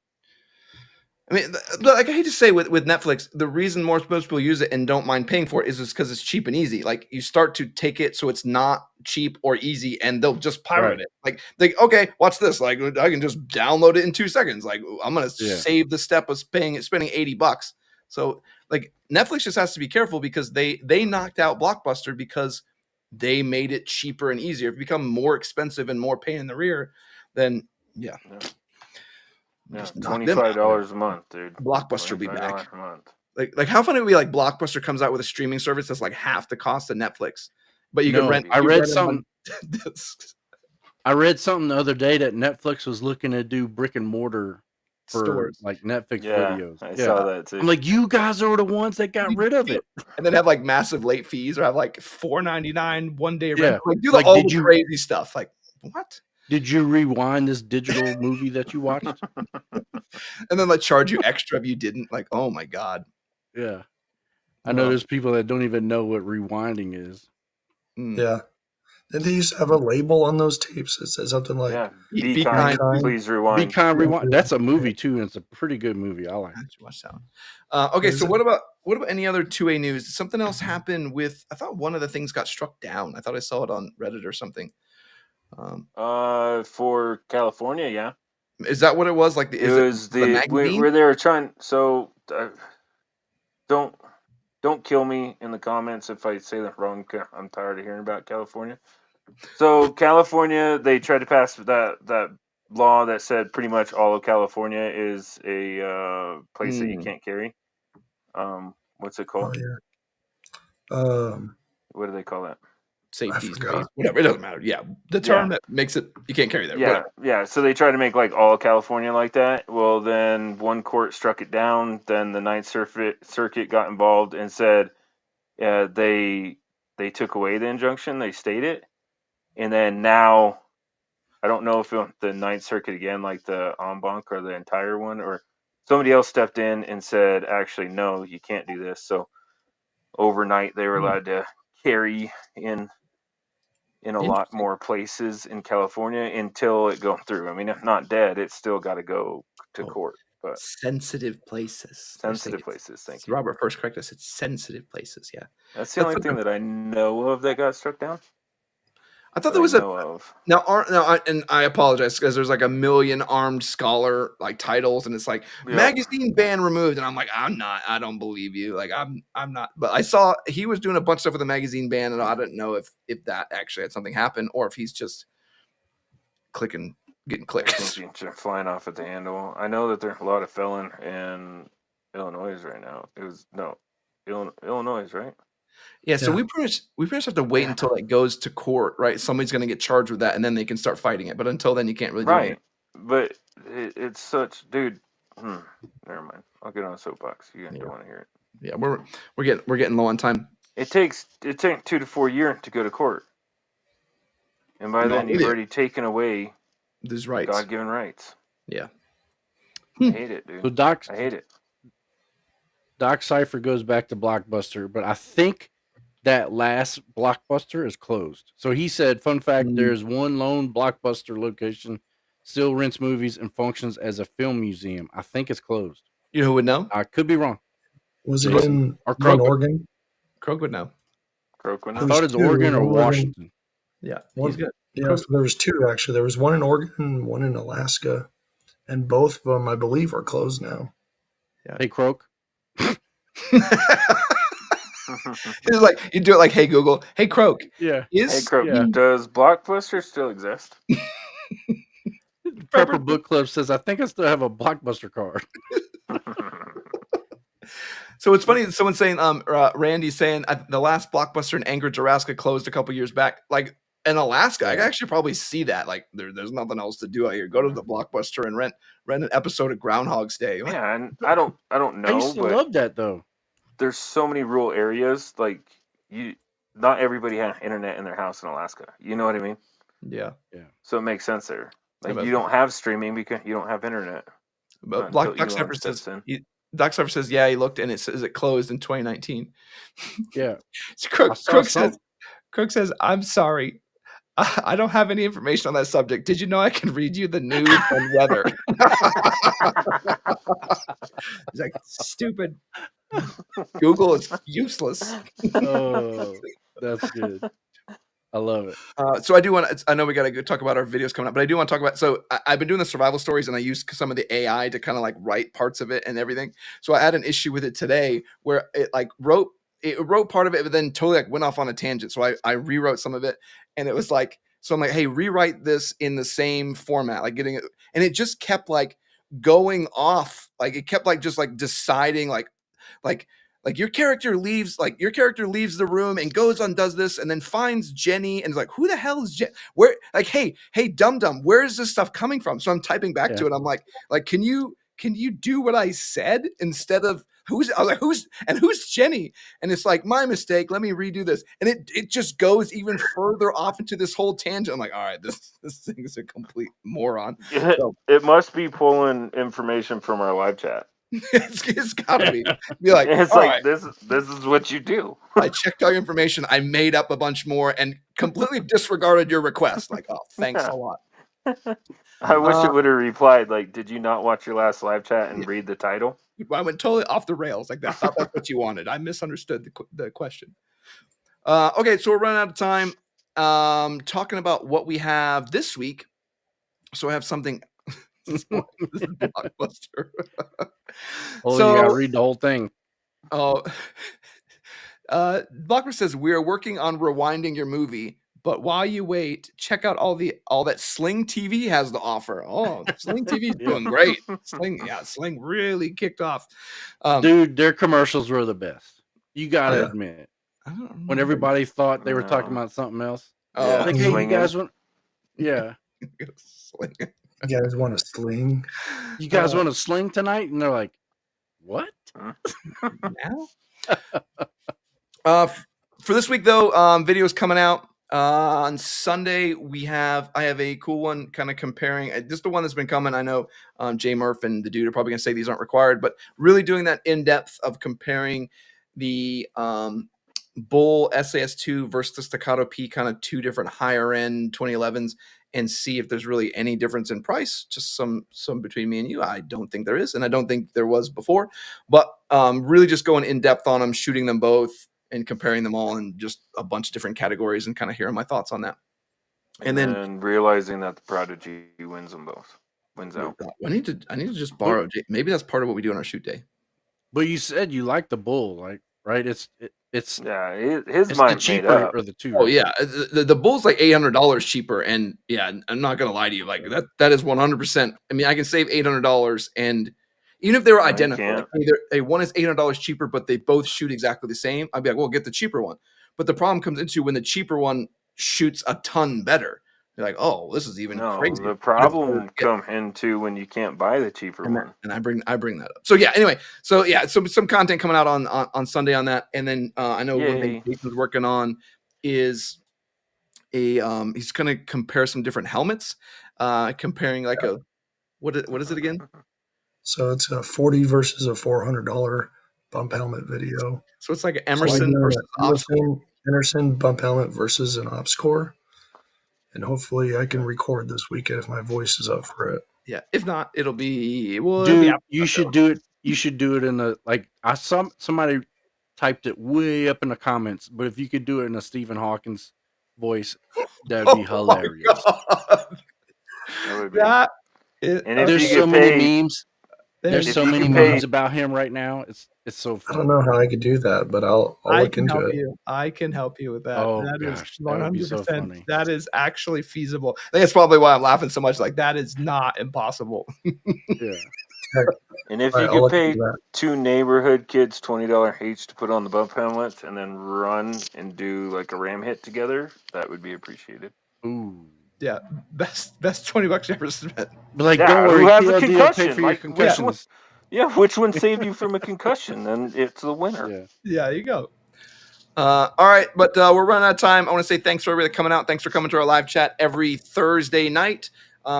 I mean, like I hate to say with Netflix, the reason most people use it and don't mind paying for it is just because it's cheap and easy. Like you start to take it so it's not cheap or easy, and they'll just pirate it. Like okay, watch this. Like I can just download it in 2 seconds. Like I'm gonna save the step of spending $80. So like Netflix just has to be careful because they knocked out Blockbuster because they made it cheaper and easier. If it become more expensive and more pain in the rear, then yeah. Yeah, $25 a month, dude. Blockbuster will be back. A month. Like how funny would it be? Like Blockbuster comes out with a streaming service that's like half the cost of Netflix, but you can rent. I read something. I read something the other day that Netflix was looking to do brick and mortar for stores, like Netflix videos. I saw that too. I'm like, you guys are the ones that got rid of it, and then have like massive late fees or have like $4.99 1 day rent. Like do all the crazy stuff. Like what? Did you rewind this digital movie that you watched? And then like charge you extra if you didn't? Like, oh my God. Yeah. I know there's people that don't even know what rewinding is. Yeah. Didn't they used to have a label on those tapes that says something like be kind, please rewind. Be kind, rewind. That's a movie too, and it's a pretty good movie. I like it. Watch that one. Okay, so what about any other 2A news? Did something else happen with I thought one of the things got struck down. I thought I saw it on Reddit or something. For California, yeah. Is that what it was? Like it was the where they were trying. So don't don't kill me in the comments if I say that wrong. I'm tired of hearing about California. So California, they tried to pass that law that said pretty much all of California is a place that you can't carry. What's it called? Oh, yeah. What do they call that? Safety space, whatever. It doesn't matter. Yeah, the term that makes it you can't carry there. Yeah, Whatever. yeah. So they tried to make like all of California like that. Well, then one court struck it down. Then the Ninth Circuit got involved and said they took away the injunction. They stayed it, and then now I don't know if the Ninth Circuit again, like the en banc or the entire one, or somebody else stepped in and said, actually, no, you can't do this. So overnight, they were allowed to carry in a lot more places in California until it goes through. I mean, if not dead, it's still got to go to court. But sensitive places. Sensitive places. Thank you. Robert first correct us. It's sensitive places. Yeah, that's the only thing that I know of that got struck down. I thought there was and I apologize because there's like a million armed scholar like titles, and it's like magazine ban removed, and I'm like, I don't believe you. Like I'm not. But I saw he was doing a bunch of stuff with the magazine ban, and I didn't know if that actually had something happen or if he's just getting clicks. Flying off at the handle. I know that there's a lot of felon in Illinois right now. It was Illinois, right? Yeah, so we pretty much have to wait until it goes to court, right? Somebody's going to get charged with that, and then they can start fighting it. But until then, you can't really do anything. But it's such, dude. Never mind. I'll get on a soapbox. You don't want to hear it. Yeah, we're getting low on time. It takes 2 to 4 years to go to court, and by then you've already taken away these rights, God-given rights. Yeah, I hate it, dude. So I hate it. Doc Cypher goes back to Blockbuster, but I think that last Blockbuster is closed. So he said, fun fact, there's one lone Blockbuster location, still rents movies and functions as a film museum. I think it's closed. You know who would know? I could be wrong. Was it in Oregon? Krog would know. I thought it's Oregon or Washington. Yeah, he's good. Yeah, so there was 2 actually. There was one in Oregon and one in Alaska, and both of them, I believe, are closed now. Yeah. Hey, Croak. It's like you do it like, hey Google, hey Croak. Yeah. Hey Croak. Yeah. Does Blockbuster still exist? Prepper Book Club says, I think I still have a Blockbuster card. So it's funny that someone's saying, Randy's saying the last Blockbuster in Anchorage, Alaska closed a couple years back. Like in Alaska, I can actually probably see that. Like there's nothing else to do out here. Go to the Blockbuster and rent an episode of Groundhog's Day. Yeah, and I don't know. I used to love that though. There's so many rural areas. Like not everybody has internet in their house in Alaska. You know what I mean? Yeah. So it makes sense there. Like you don't have streaming because you don't have internet. But Doc Cypher says, yeah, he looked and it says it closed in 2019. Yeah. Crook says, I'm sorry. I don't have any information on that subject. Did you know I can read you the news and weather? He's like, stupid. Google is useless. Oh, that's good. I love it. So I do want to, I know we got to talk about our videos coming up, but I do want to talk about, so I've been doing the survival stories and I use some of the AI to kind of like write parts of it and everything. So I had an issue with it today where it like wrote part of it, but then totally like went off on a tangent. So I rewrote some of it and it was like, so I'm like, hey, rewrite this in the same format, like getting it. And it just kept like going off. Like it kept like, just like deciding like your character leaves the room and goes and does this and then finds Jenny and is like, who the hell is Jenny? Where, like, hey, dum-dum, where is this stuff coming from? So I'm typing back to it. I'm like, can you do what I said instead of who's Jenny? And it's like, my mistake. Let me redo this. And it just goes even further off into this whole tangent. I'm like, all right, this thing is a complete moron. It must be pulling information from our live chat. It's gotta be like, it's like right. This is what you do. I checked all your information. I made up a bunch more and completely disregarded your request. Like, oh, thanks a lot. I wish it would have replied like, did you not watch your last live chat and read the title? I went totally off the rails. Like I thought that's what you wanted. I misunderstood the question. Okay, so we're running out of time. Talking about what we have this week. So I have something. This is Blockbuster. You gotta read the whole thing. Oh, Blocker says we are working on rewinding your movie, but while you wait, check out all that Sling TV has to offer. Oh, Sling TV is doing great. Sling really kicked off. Dude, their commercials were the best. You gotta Yeah. admit. I don't When remember. everybody thought they were talking No. about something else. Oh, Like, hey, you guys want? Yeah, Sling. You guys want a sling? you guys want to sling tonight? And they're like, what? Now? For this week though, videos coming out on Sunday. I have a cool one kind of comparing. This is the one that's been coming. I know Jay Murph and the dude are probably gonna say these aren't required, but really doing that in depth of comparing the Bull SAS2 versus the Staccato P, kind of two different higher end 2011s, and see if there's really any difference in price. Just some between me and you. I don't think there is, and I don't think there was before. But really just going in depth on them, shooting them both, and comparing them all in just a bunch of different categories, and kind of hearing my thoughts on that. And then realizing that the Prodigy wins them both. Wins out. I need to just borrow. Maybe that's part of what we do on our shoot day. But you said you like the Bull, like, right? It's Yeah, his the mind's made cheaper up. or the two. Oh right? yeah, the Bull's like $800 cheaper, and yeah, I'm not gonna lie to you, like that is 100%. I mean, I can save $800, and even if they were No, you identical, can't. like either one is $800 cheaper, but they both shoot exactly the same, I'd be like, well, get the cheaper one. But the problem comes into when the cheaper one shoots a ton better. You're like, oh, this is even crazy. The problem come into when you can't buy the cheaper one. And I bring that up. So yeah, anyway, so some content coming out on Sunday on that, and then I know one thing Jason's working on is he's gonna compare some different helmets, comparing like what is it again? So it's a 40 versus a $400 bump helmet video. So it's like an Emerson versus Emerson bump helmet versus an OpsCore. And hopefully I can record this weekend if my voice is up for it. Yeah, if not, it'll be Dude, you should do it. You should do it in the I saw somebody typed it way up in the comments, but if you could do it in a Stephen Hawkins voice, that would be hilarious. That would be. And there's so many memes. There's so many memes about him right now. It's so funny. I don't know how I could do that, but I'll look into it. I can help you with that. Oh, that gosh, is 100%. That would be so funny. That is actually feasible. I think that's probably why I'm laughing so much. Like, that is not impossible. Yeah. And if you could pay two neighborhood kids $20 each to put on the bump helmets and then run and do like a ram hit together, that would be appreciated. Ooh. Yeah, best $20 you ever spent. But like, don't worry, who has TLD a concussion? Pay for your concussions. Which one saved you from a concussion? Then it's the winner. Yeah, there you go. All right, but we're running out of time. I want to say thanks for everybody coming out. Thanks for coming to our live chat every Thursday night.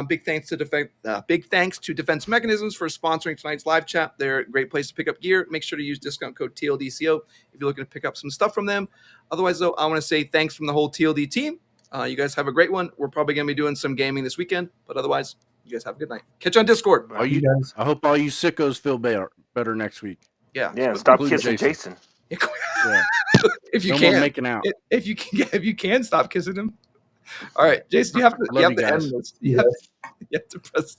Big thanks to Defense Mechanisms for sponsoring tonight's live chat. They're a great place to pick up gear. Make sure to use discount code TLDCO if you're looking to pick up some stuff from them. Otherwise, though, I want to say thanks from the whole TLD team. You guys have a great one. We're probably going to be doing some gaming this weekend, but otherwise, you guys have a good night. Catch you on Discord. I hope all you sickos feel better next week. Yeah. Yeah. Stop kissing Jason. Yeah. If you no can, more making out. If you can stop kissing him. All right, Jason, you have to end this. You have to press.